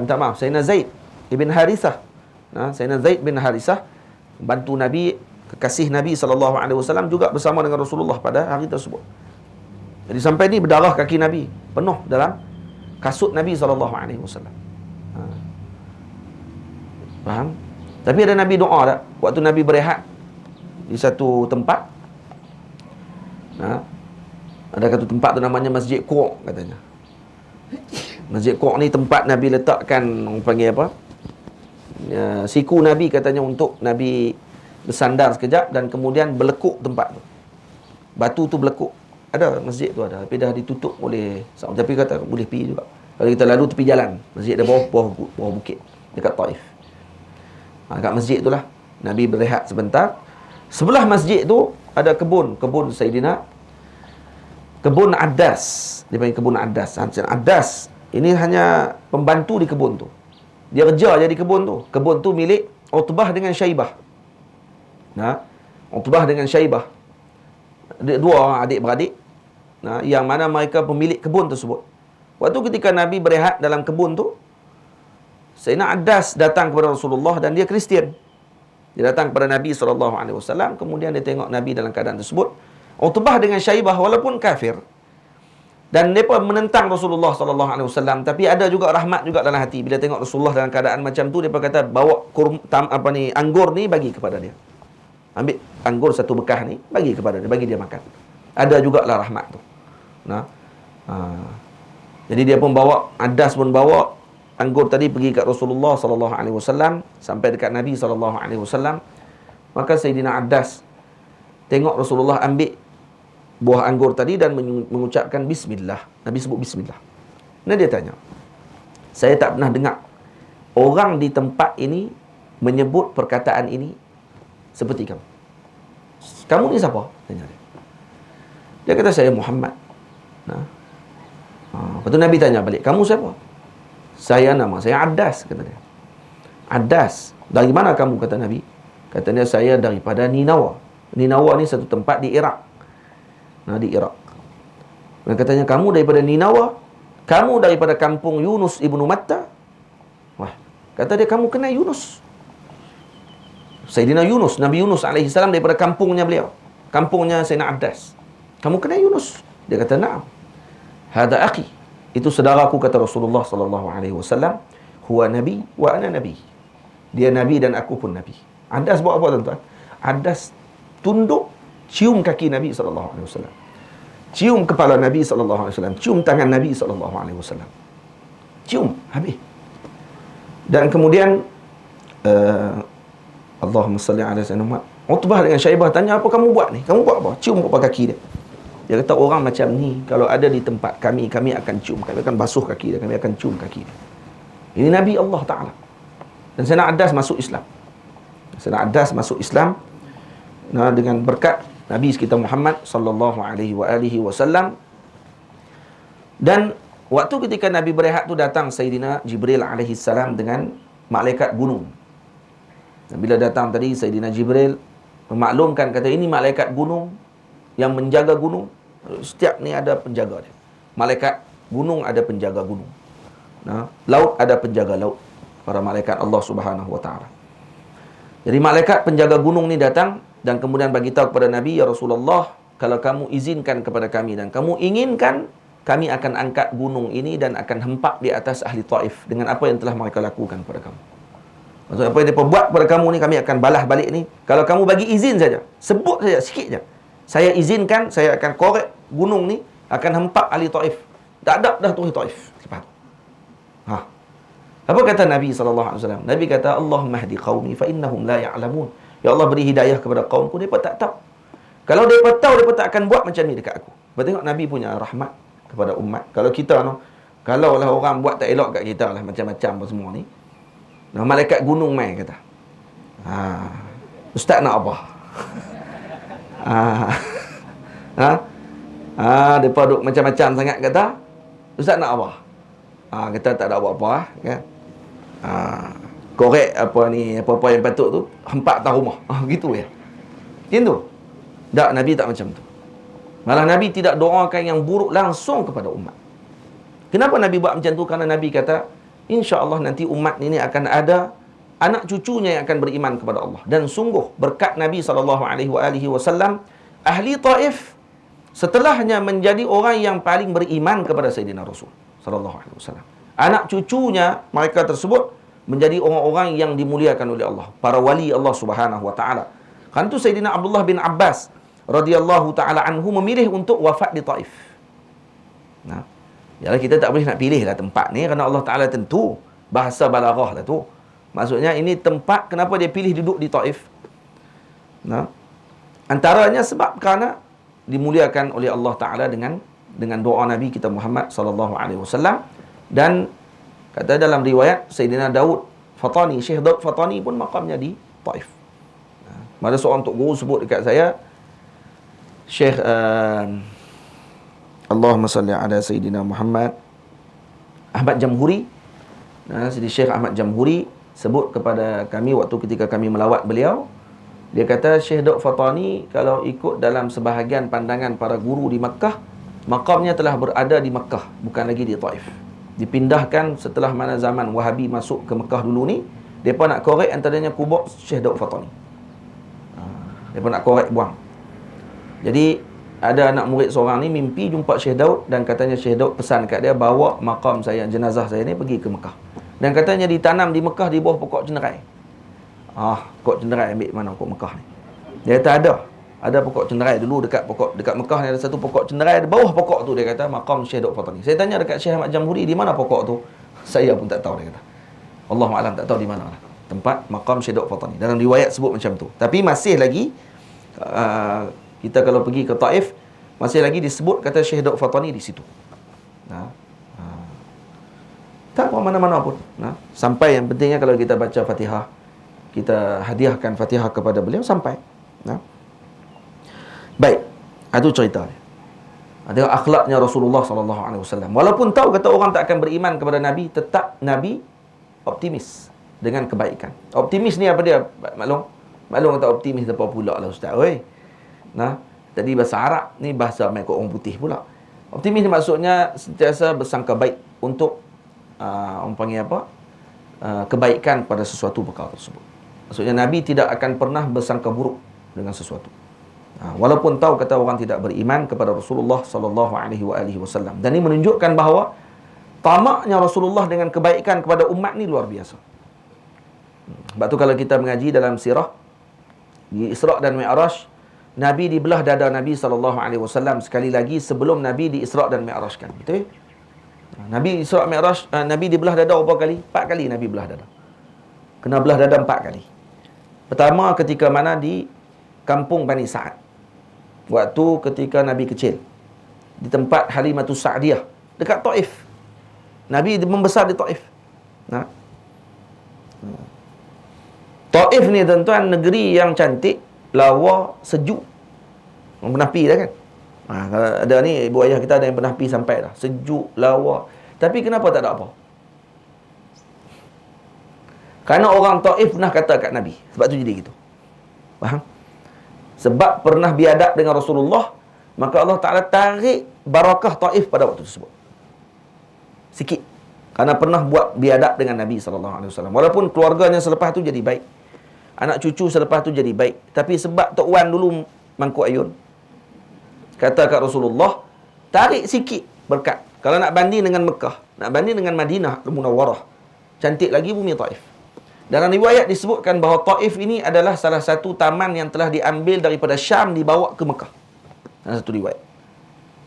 Minta maaf, Sayyidina Zaid Ibn Harithah. Sayyidina Zaid bin Harithah, bantu Nabi, kekasih Nabi SAW, juga bersama dengan Rasulullah pada hari tersebut. Jadi sampai ni berdarah kaki Nabi, penuh dalam kasut Nabi SAW. Faham? Tapi ada Nabi doa tak? Waktu Nabi berehat di satu tempat, ada satu tempat tu namanya Masjid Qur' katanya. Masjid Qur' ni tempat Nabi letakkan, orang panggil apa, siku Nabi katanya, untuk Nabi bersandar sekejap dan kemudian berlekuk tempat tu. Batu tu berlekuk. Ada masjid tu ada, tapi dah ditutup oleh, tapi kata boleh pergi juga. Kalau kita lalu tepi jalan, masjid ada bawah bukit dekat Taif. Dekat masjid tu lah Nabi berehat sebentar. Sebelah masjid tu ada kebun Sayyidina, kebun Addas. Dia panggil kebun Addas. Addas ini hanya pembantu di kebun tu. Dia kerja je di kebun tu. Kebun tu milik Utbah dengan Syaibah. Utbah dengan Syaibah, dua orang adik-beradik, yang mana mereka pemilik kebun tersebut. Waktu ketika Nabi berehat dalam kebun tu, Sayyidina Addas datang kepada Rasulullah, dan dia Kristian. Dia datang kepada Nabi SAW, kemudian dia tengok Nabi dalam keadaan tersebut. Utbah dengan Syaibah walaupun kafir, dan mereka menentang Rasulullah SAW, tapi ada juga rahmat juga dalam hati. Bila tengok Rasulullah dalam keadaan macam tu, mereka kata, bawa anggur ni bagi kepada dia. Ambil anggur satu bekah ni, bagi kepada dia, bagi dia makan. Ada jugalah rahmat tu. Jadi dia pun bawa, Addas pun bawa anggur tadi pergi kat Rasulullah SAW, sampai dekat Nabi SAW. Maka Sayyidina Addas tengok Rasulullah ambil buah anggur tadi dan mengucapkan bismillah. Nabi sebut bismillah. Dan dia tanya, saya tak pernah dengar orang di tempat ini menyebut perkataan ini seperti kamu. Kamu ni siapa? Tanya dia. Dia kata, saya Muhammad. Lepas tu Nabi tanya balik, kamu siapa? Nama saya Addas, kata dia. Addas, dari mana kamu? Kata Nabi. Katanya, saya daripada Ninawa. Ninawa ni satu tempat di Iraq. Di Iraq. Dan katanya, kamu daripada Ninawa? Kamu daripada kampung Yunus ibnu Matta? Wah, kata dia, kamu kenal Yunus? Sayyidina Yunus, Nabi Yunus AS, daripada kampungnya beliau. Kampungnya Sayyidina Addas. Kamu kenal Yunus? Dia kata, na'am. Hada akhi. Itu saudaraku, kata Rasulullah SAW. Huwa nabi wa ana nabi. Dia nabi dan aku pun nabi. Addas buat apa, tuan-tuan? Addas tunduk, cium kaki Nabi SAW. Cium kepala Nabi SAW. Cium tangan Nabi SAW. Cium, habis. Dan kemudian Allahumma salli ala sayyidina Muhammad. Utbah dengan Syaibah tanya, apa kamu buat ni? Kamu buat apa? Cium apa kaki dia. Dia kata, orang macam ni kalau ada di tempat kami akan cium. Kami akan basuh kaki dia. Kami akan cium kaki dia. Ini Nabi Allah Ta'ala. Dan Sayyidina Addas masuk Islam. Sayyidina Addas masuk Islam dengan berkat Nabi kita Muhammad sallallahu alaihi wasallam. Dan waktu ketika Nabi berehat tu, datang Sayyidina Jibril alaihi salam dengan malaikat gunung. Dan bila datang tadi, Sayyidina Jibril memaklumkan, kata, ini malaikat gunung yang menjaga gunung. Setiap ni ada penjaga dia. Malaikat gunung ada penjaga gunung. Laut ada penjaga laut. Para malaikat Allah Subhanahu wa taala. Jadi malaikat penjaga gunung ni datang dan kemudian bagi tahu kepada Nabi, ya Rasulullah, kalau kamu izinkan kepada kami dan kamu inginkan, kami akan angkat gunung ini dan akan hempak di atas ahli Taif dengan apa yang telah mereka lakukan kepada kamu. Maksudnya apa yang mereka buat kepada kamu ni, kami akan balas balik ni. Kalau kamu bagi izin saja, sebut saja sikit je, saya izinkan, saya akan korek gunung ni, akan hempak ahli Taif. Tak ada dah tu ahli Taif lepas. Apa kata Nabi SAW? Nabi kata, Allahumma hdi qaumi fa innahum la ya'lamun. Ya Allah, beri hidayah kepada kaumku, mereka tak tahu. Kalau mereka tahu, mereka tak akan buat macam ni dekat aku. Tengok Nabi punya rahmat kepada umat. Kalau kita kalau lah orang buat tak elok kat kita lah, macam-macam apa semua ni, malaikat gunung mai kata, Ustaz nak apa? Mereka duk macam-macam sangat kata, Ustaz nak apa? Kata tak ada apa-apa kan. Korek apa-apa yang patut tu, hempak atas rumah. Gitu ya. Macam tu. Tak, Nabi tak macam tu. Malah Nabi tidak doakan yang buruk langsung kepada umat. Kenapa Nabi buat macam tu? Kerana Nabi kata, insya-Allah nanti umat ini akan ada anak cucunya yang akan beriman kepada Allah. Dan sungguh berkat Nabi SAW, ahli Taif setelahnya menjadi orang yang paling beriman kepada Sayyidina Rasul SAW. Anak cucunya mereka tersebut menjadi orang-orang yang dimuliakan oleh Allah, para wali Allah Subhanahu wa taala. Kan tu Sayyidina Abdullah bin Abbas radhiyallahu taala anhu memilih untuk wafat di Taif. Yalah, kita tak boleh nak pilih lah tempat ni, kerana Allah Taala tentu, bahasa balaghah lah tu. Maksudnya ini tempat, kenapa dia pilih duduk di Taif? Antaranya sebab kerana dimuliakan oleh Allah Taala dengan doa Nabi kita Muhammad sallallahu alaihi wasallam. Dan kata dalam riwayat, Sayyidina Daud Fatani, Syekh Daud Fatani pun makamnya di Taif. Ada seorang tok guru sebut dekat saya, Syekh Allahumma salli ala Sayyidina Muhammad, Ahmad Jamhuri. Syekh Ahmad Jamhuri sebut kepada kami waktu ketika kami melawat beliau, dia kata Syekh Daud Fatani kalau ikut dalam sebahagian pandangan para guru di Makkah, makamnya telah berada di Makkah, bukan lagi di Taif. Dipindahkan setelah mana zaman Wahabi masuk ke Mekah dulu ni, mereka nak korek antaranya kubur Syekh Daud Fatani. Mereka nak korek buang. Jadi ada anak murid seorang ni mimpi jumpa Syekh Daud, dan katanya Syekh Daud pesan kat dia, bawa makam saya, jenazah saya ni pergi ke Mekah. Dan katanya ditanam di Mekah di bawah pokok cenderai. Pokok cenderai ambil mana pokok Mekah ni? Dia kata ada pokok cenderai dulu dekat Mekah ni, ada satu pokok cenderai, di bawah pokok tu dia kata makam Syekh Daud Fatani. Saya tanya dekat Syekh Ahmad Jamhuri, di mana pokok tu? Saya pun tak tahu, dia kata. Allahu a'lam, tak tahu di mana lah tempat makam Syekh Daud Fatani. Dalam riwayat sebut macam tu. Tapi masih lagi kita kalau pergi ke Taif, masih lagi disebut kata Syekh Daud Fatani di situ. Tak apa mana-mana pun. Sampai yang pentingnya kalau kita baca Fatihah, kita hadiahkan Fatihah kepada beliau sampai. Baik, itu cerita dia. Tengok akhlaknya Rasulullah SAW. Walaupun tahu kata orang tak akan beriman kepada Nabi, tetap Nabi optimis dengan kebaikan. Optimis ni apa dia? Maklum kata optimis apa pula lah Ustaz. Tadi bahasa Arab ni bahasa mereka orang putih pula. Optimis ni maksudnya sentiasa bersangka baik untuk orang panggil apa? Kebaikan pada sesuatu perkara tersebut. Maksudnya Nabi tidak akan pernah bersangka buruk dengan sesuatu. Walaupun tahu kata orang tidak beriman kepada Rasulullah sallallahu alaihi wasallam. Dan ini menunjukkan bahawa tamaknya Rasulullah dengan kebaikan kepada umat ni luar biasa. Sebab tu kalau kita mengaji dalam sirah di Isra' dan Mi'raj, Nabi dibelah dada Nabi sallallahu alaihi wasallam sekali lagi sebelum Nabi di Isra' dan Mi'rajkan. Betul? Nabi Isra' Mi'raj, Nabi dibelah dada berapa kali? 4 kali Nabi belah dada. Kena belah dada 4 kali. Pertama ketika mana di kampung Bani Sa'ad. Waktu ketika Nabi kecil, di tempat Halimatus Sa'diyah dekat Taif. Nabi membesar di Taif. Taif ni tuan-tuan, negeri yang cantik, lawa, sejuk. Orang pernah pergi dah kan? Kalau ada ni, ibu ayah kita ada yang pernah pergi sampai dah. Sejuk, lawa. Tapi kenapa tak ada apa? Kerana orang Taif pernah kata kat Nabi. Sebab tu jadi gitu. Faham? Sebab pernah biadab dengan Rasulullah, maka Allah Ta'ala tarik barakah Taif pada waktu tersebut. Sikit. Karena pernah buat biadab dengan Nabi SAW. Walaupun keluarganya selepas tu jadi baik, anak cucu selepas tu jadi baik, tapi sebab Tok Wan dulu mangkuk ayun, kata kat Rasulullah, tarik sikit berkat. Kalau nak banding dengan Mekah, nak banding dengan Madinah Munawwarah, cantik lagi bumi Taif. Dalam riwayat disebutkan bahawa Taif ini adalah salah satu taman yang telah diambil daripada Syam dibawa ke Mekah. Dalam satu riwayat,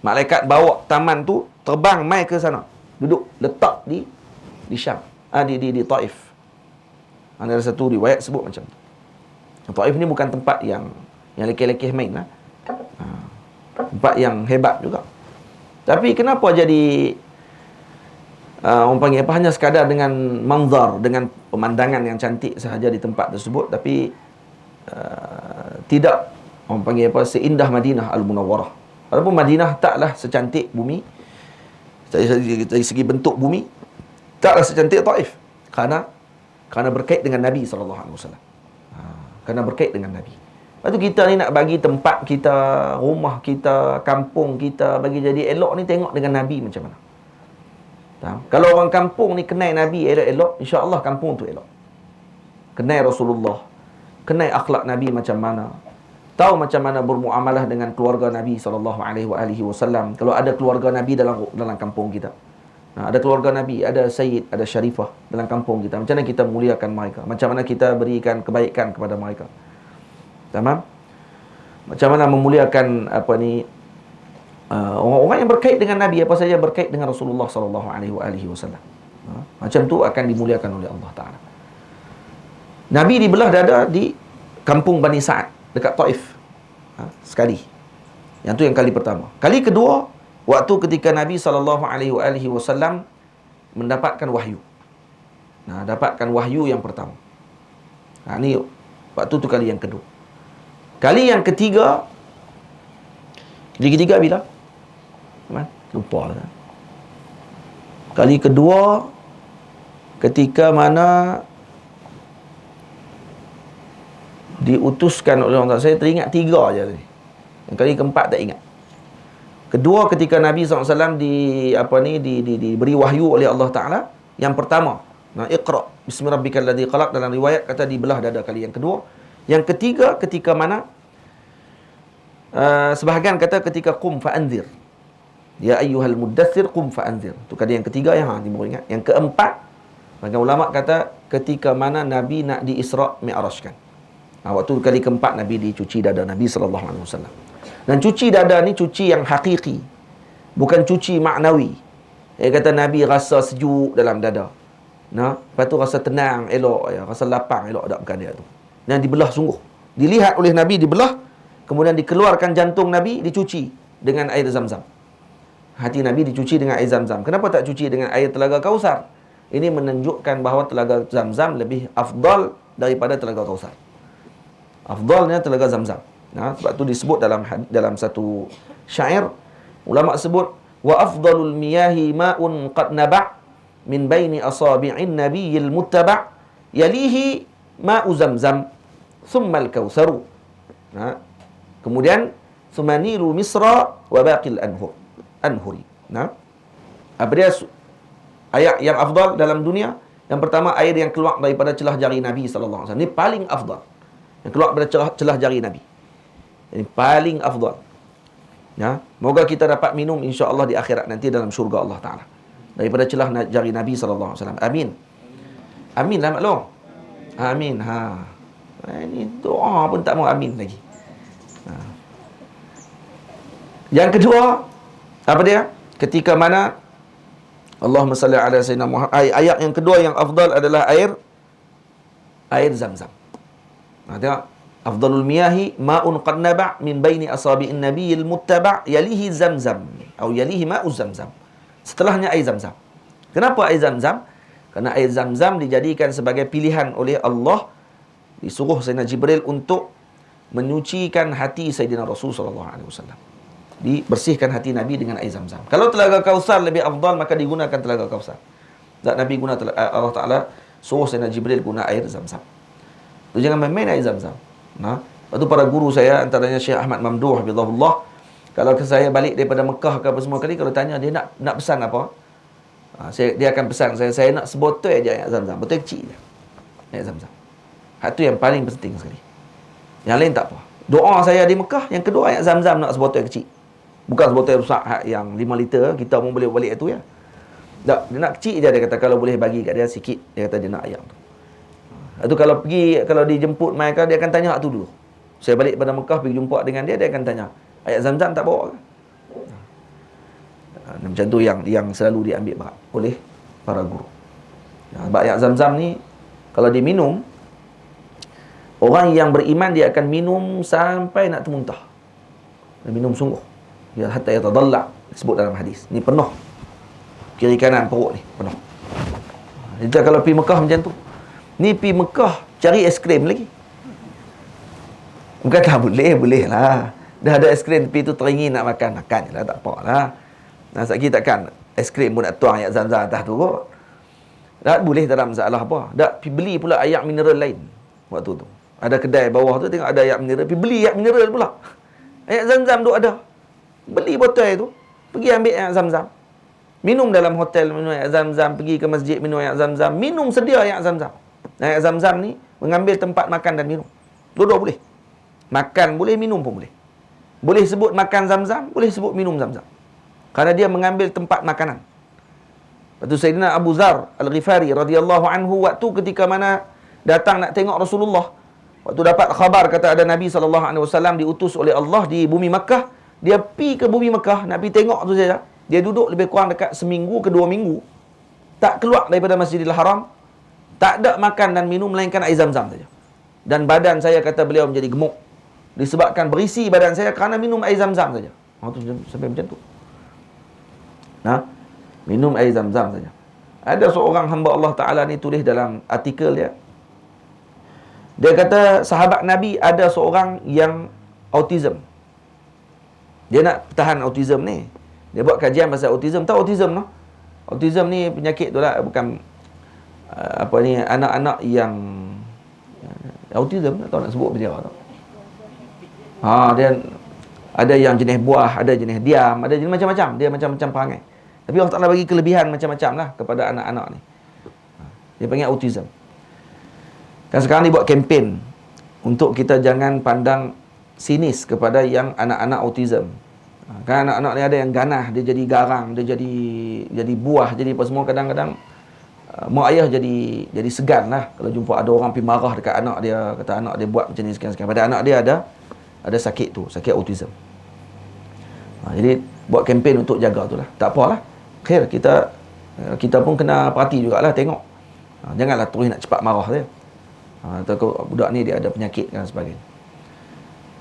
malaikat bawa taman tu terbang mai ke sana, duduk letak di Syam, di Taif. Ada satu riwayat sebut macam tu. Taif ni bukan tempat yang lekeh-lekeh main lah. Tempat yang hebat juga. Tapi kenapa jadi orang panggil apa, hanya sekadar dengan manzar, dengan pemandangan yang cantik sahaja di tempat tersebut, tapi tidak orang panggil apa, seindah Madinah Al-Munawwarah. Walaupun Madinah taklah secantik bumi, dari segi bentuk bumi taklah secantik Taif, kerana berkait dengan Nabi SAW. Kerana berkait dengan Nabi. Lepas tu kita ni nak bagi tempat kita, rumah kita, kampung kita bagi jadi elok ni, tengok dengan Nabi macam mana. Kalau orang kampung ni kenal Nabi elok-elok, insya-Allah kampung tu elok. Kenal Rasulullah, kenal akhlak Nabi macam mana, tahu macam mana bermuamalah dengan keluarga Nabi SAW. Kalau ada keluarga Nabi dalam kampung kita, ada keluarga Nabi, ada Sayyid, ada Syarifah dalam kampung kita, macam mana kita muliakan mereka, macam mana kita berikan kebaikan kepada mereka. Tamam? Macam mana memuliakan orang-orang yang berkait dengan Nabi, apa saja berkait dengan Rasulullah SAW. Macam tu akan dimuliakan oleh Allah Ta'ala. Nabi dibelah dada di kampung Bani Sa'ad dekat Taif. Sekali. Yang tu yang kali pertama. Kali kedua, waktu ketika Nabi SAW mendapatkan wahyu. Dapatkan wahyu yang pertama. Ni waktu tu kali yang kedua. Kali yang ketiga, bila? Lupa lah. Kali kedua, ketika mana diutuskan oleh Allah. Saya teringat 3 je tadi. Yang kali keempat tak ingat. Kedua, ketika Nabi SAW diberi wahyu oleh Allah Ta'ala. Yang pertama, Iqra bismi rabbikal ladzi khalaq, dalam riwayat kata dibelah dada kali yang kedua. Yang ketiga, ketika mana sebahagian kata ketika qum fa'anzir, ya ayyuhal muddaththir qum fa'anzir. Itu kali yang ketiga yang ingat. Yang keempat, bagi ulama kata ketika mana Nabi nak di Isra' Mi'rajkan. Waktu kali keempat Nabi dicuci dada Nabi SAW. Dan cuci dada ni cuci yang hakiki, bukan cuci maknawi. Dia kata Nabi rasa sejuk dalam dada. Lepas tu rasa tenang, elok, rasa lapang, elok, tak bukan dia tu. Dan dibelah sungguh. Dilihat oleh Nabi dibelah, kemudian dikeluarkan jantung Nabi, dicuci dengan air Zam-Zam. Hati Nabi dicuci dengan air Zam-Zam. Kenapa tak cuci dengan air Telaga Kausar? Ini menunjukkan bahawa Telaga Zam-Zam lebih afdal daripada Telaga Kausar. Afdalnya Telaga Zam-Zam. Sebab tu disebut dalam satu syair, ulama sebut, wa afdalul miyahi ma'un qad naba' min baini asabi'in nabiyil muttaba' yalihi ma'u Zam-Zam thumma al-Kautsaru. Kemudian sumanilu Misra wa baqil anhuri. Apa dia ayat yang afdal dalam dunia? Yang pertama, air yang keluar daripada celah jari Nabi sallallahu alaihi wasallam. Ini paling afdal. Yang keluar daripada celah jari Nabi. Ini paling afdal. Moga kita dapat minum insya-Allah di akhirat nanti dalam syurga Allah Taala daripada celah jari Nabi sallallahu alaihi wasallam. Amin. Amin lah maklum. Amin. Ini doa pun tak mau amin lagi. Yang kedua, apa dia? Ketika mana Allahumma salli ala sayyidina Muhammad. Ayat yang kedua yang afdal adalah air Zam-Zam. Tengok, afdalul miyahi ma'un qad naba' min baini asabi'in nabiyil muttaba' yalihi Zam-Zam atau yalihi ma'u Zam-Zam. Setelahnya air Zam-Zam. Kenapa air Zam-Zam? Karena air Zam-Zam dijadikan sebagai pilihan oleh Allah, disuruh Sayyidina Jibril untuk menyucikan hati Sayyidina Rasul sallallahu alaihi wasallam. Dibersihkan hati Nabi dengan air Zam-Zam. Kalau Telaga Kausar lebih afdal, maka digunakan Telaga Kausar. Tak, Nabi guna Allah Ta'ala suruh Sayyidina Jibril guna air Zam-Zam. Tu jangan main-main air Zam-Zam. Lepas tu para guru saya, antaranya Syekh Ahmad Mamduh hafizahullah, Kalau saya balik daripada Mekah ke apa semua kali, kalau tanya dia nak pesan apa, dia akan pesan saya nak sebotol aja air Zam-Zam, botol kecil je air Zam-Zam. Hak tu yang paling penting sekali. Yang lain tak apa. Doa saya di Mekah, yang kedua air Zam-Zam nak sebotol kecil. Bukan sebotol besar yang 5 liter, kita pun boleh balik itu ya. Tak, dia nak kecil je, dia kata kalau boleh bagi kat dia sikit, dia kata dia nak ayam tu. Itu kalau dijemput mereka, dia akan tanya hak tu dulu. Saya balik pada Mekah pergi jumpa dengan dia akan tanya, ayat Zam-Zam tak bawa ke? Macam tu yang selalu diambil berat oleh para guru. Sebab ayat Zam-Zam ni kalau diminum, orang yang beriman dia akan minum sampai nak termuntah. Dia minum sungguh. Dia hatta yatadalla, disebut dalam hadis. Ni penuh. Kiri kanan perut ni penuh. Jadi kalau pergi Mekah macam tu. Ni pergi Mekah cari es krim lagi. Bukan tak boleh lah. Dah ada es krim tepi tu teringin nak makan je lah, tak apa lah. Sekali takkan es krim pun nak tuang ayat Zam-Zam atas tu kot. Tak boleh, tak ada masalah apa. Tak pergi beli pula air mineral lain waktu tu. Ada kedai bawah tu tengok ada air mineral, pergi beli air mineral pula. Ayat Zam-Zam tu ada. Beli botol tu, pergi ambil air Zam-Zam. Minum dalam hotel, minum air Zam-Zam, pergi ke masjid minum air Zam-Zam, minum sedia air Zam-Zam. Air Zam-Zam ni mengambil tempat makan dan minum. Dua-dua boleh. Makan boleh, minum pun boleh. Boleh sebut makan Zam-Zam, boleh sebut minum Zam-Zam. Kerana dia mengambil tempat makanan. Lepas tu Sayyidina Abu Zar Al-Ghifari radhiyallahu anhu, waktu ketika mana datang nak tengok Rasulullah, waktu dapat khabar kata ada Nabi SAW diutus oleh Allah di bumi Makkah, dia pi ke bumi Makkah, nak pi tengok tu saja. Dia duduk lebih kurang dekat seminggu ke 2 minggu, tak keluar daripada Masjidil Haram, tak ada makan dan minum melainkan air Zam-Zam saja. Dan badan saya, kata beliau, menjadi gemuk disebabkan berisi badan saya kerana minum air Zam-Zam saja. Tu sampai macam tu. Minum air Zam-Zam saja. Ada seorang hamba Allah Ta'ala ni tulis dalam artikel dia. Dia kata sahabat Nabi ada seorang yang autism. Dia nak tahan autism ni. Dia buat kajian pasal autism. Tahu autism no? Autism ni penyakit tu lah, bukan anak-anak yang autism, tak tahu nak sebut apa dia tau. Dia ada yang jenis buah, ada jenis diam, ada jenis macam-macam. Dia macam-macam perangai. Tapi Allah Ta'ala bagi kelebihan macam-macam lah kepada anak-anak ni. Dia panggil autism. Dan sekarang dia buat kempen untuk kita jangan pandang sinis kepada yang anak-anak autism. Kan anak-anak ni ada yang ganah, dia jadi garang, dia jadi buah, jadi apa semua. Kadang-kadang mak ayah jadi segan lah kalau jumpa ada orang pergi marah dekat anak dia, kata anak dia buat macam ni sekian-sekian. Pada anak dia ada sakit tu, sakit autism. Jadi buat kempen untuk jaga tu lah. Tak apalah. Khair, kita pun kena perhati jugalah, tengok. Janganlah terus nak cepat marah dia. Atau budak ni dia ada penyakit dan sebagainya.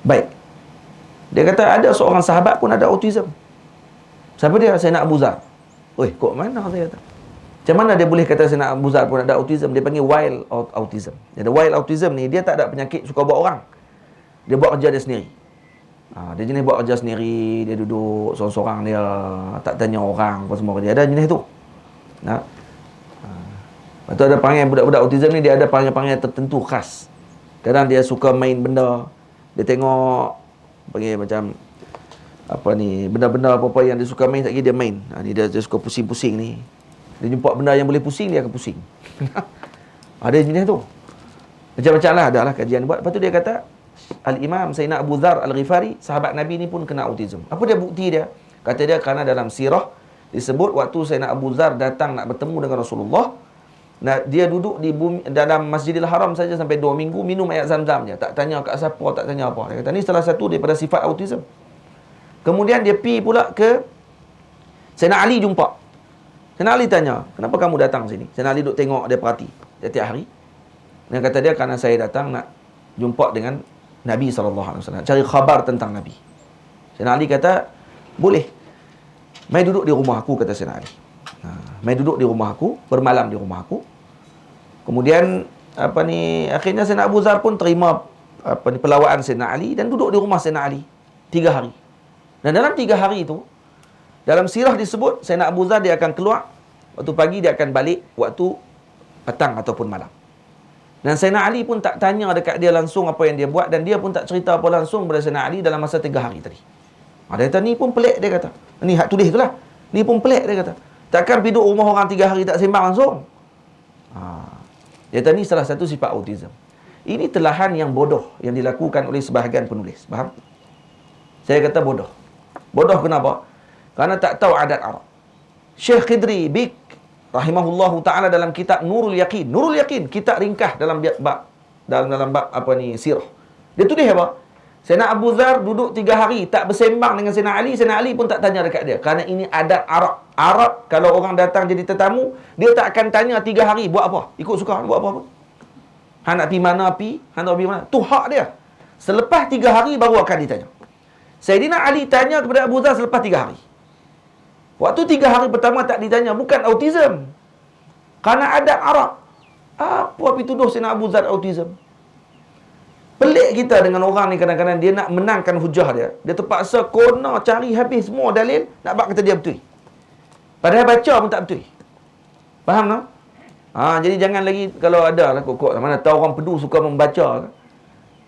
Baik. Dia kata ada seorang sahabat pun ada autism. Siapa dia? Sayyidina Abu Zar. Oi, kok mana saya kata? Macam mana dia boleh kata Sayyidina Abu Zar pun ada autism? Dia panggil wild autism. Jadi wild autism ni dia tak ada penyakit suka buat orang. Dia buat kerja dia sendiri. Dia jenis buat kerja sendiri, dia duduk sorang-sorang, dia tak tanya orang apa semua. Dia ada jenis tu. Lepas tu ada panggil budak-budak autism ni, dia ada panggil-panggil tertentu khas. Kadang dia suka main benda. Dia tengok panggil macam benda-benda apa-apa yang dia suka main, tak kira dia main. Dia suka pusing-pusing ni. Dia jumpa benda yang boleh pusing, dia akan pusing. Ada jenis tu. Macam-macam lah, ada lah kajian buat. Lepas tu dia kata Al-Imam Sayyidina Abu Zar Al-Ghifari, sahabat Nabi ni pun kena autism. Apa dia bukti dia? Kata dia kerana dalam sirah disebut waktu Sayyidina Abu Zar datang nak bertemu dengan Rasulullah, dia duduk di bumi, dalam Masjidil Haram saja sampai 2 minggu, minum air Zam-Zam je. Tak tanya kat siapa, tak tanya apa. Dia kata ni salah satu daripada sifat autism. Kemudian dia pergi pula ke Sayyidina Ali jumpa. Sayyidina Ali tanya, kenapa kamu datang sini? Sayyidina Ali duduk tengok, dia perhati setiap hari. Dia kata dia, kerana saya datang nak jumpa dengan Nabi SAW, cari khabar tentang Nabi. Sayyidina Ali kata, boleh. Mai duduk di rumah aku, kata Sayyidina Ali. Mai duduk di rumah aku, bermalam di rumah aku. Kemudian akhirnya Sayyidina Abu Zar pun terima pelawaan Sayyidina Ali dan duduk di rumah Sayyidina Ali 3 hari. Dan dalam 3 hari itu, dalam sirah disebut Sayyidina Abu Zar dia akan keluar waktu pagi, dia akan balik waktu petang ataupun malam. Dan Sayyidina Ali pun tak tanya dekat dia langsung apa yang dia buat, dan dia pun tak cerita apa langsung kepada Sayyidina Ali dalam masa 3 hari tadi. Dia kata ni pun pelik, dia kata. Ni hak tulis tu lah. Ni pun pelik, dia kata. Takkan pergi duduk rumah orang 3 hari tak sembang langsung. Dia kata ni salah satu sifat autism. Ini telahan yang bodoh yang dilakukan oleh sebahagian penulis. Faham? Saya kata bodoh. Bodoh kenapa? Kerana tak tahu adat Arab. Syekh Khidri Bik rahimahullahu ta'ala dalam kitab Nurul Yaqin. Nurul Yaqin, kitab ringkas dalam bab sirah. Dia tulis apa? Sayyidina Abu Dzar duduk 3 hari tak bersembang dengan Sayyidina Ali. Sayyidina Ali pun tak tanya dekat dia. Kerana ini adat Arab. Arab, kalau orang datang jadi tetamu, dia tak akan tanya 3 hari buat apa. Ikut suka, buat apa pun. Han nak pergi mana, Han nak pergi mana. Tu hak dia. Selepas 3 hari baru akan ditanya. Sayyidina Ali tanya kepada Abu Dzar selepas 3 hari. Waktu 3 hari pertama tak ditanya, bukan autism. Kerana adat Arab. Apa api tuduh Sayyidina Abu Dzar autism? Pelik kita dengan orang ni kadang-kadang dia nak menangkan hujah dia. Dia terpaksa kona cari habis semua dalil nak buat kata dia betul. Padahal baca pun tak betul. Faham tak? Jadi jangan lagi kalau ada lah kok mana tahu orang Pedu suka membaca.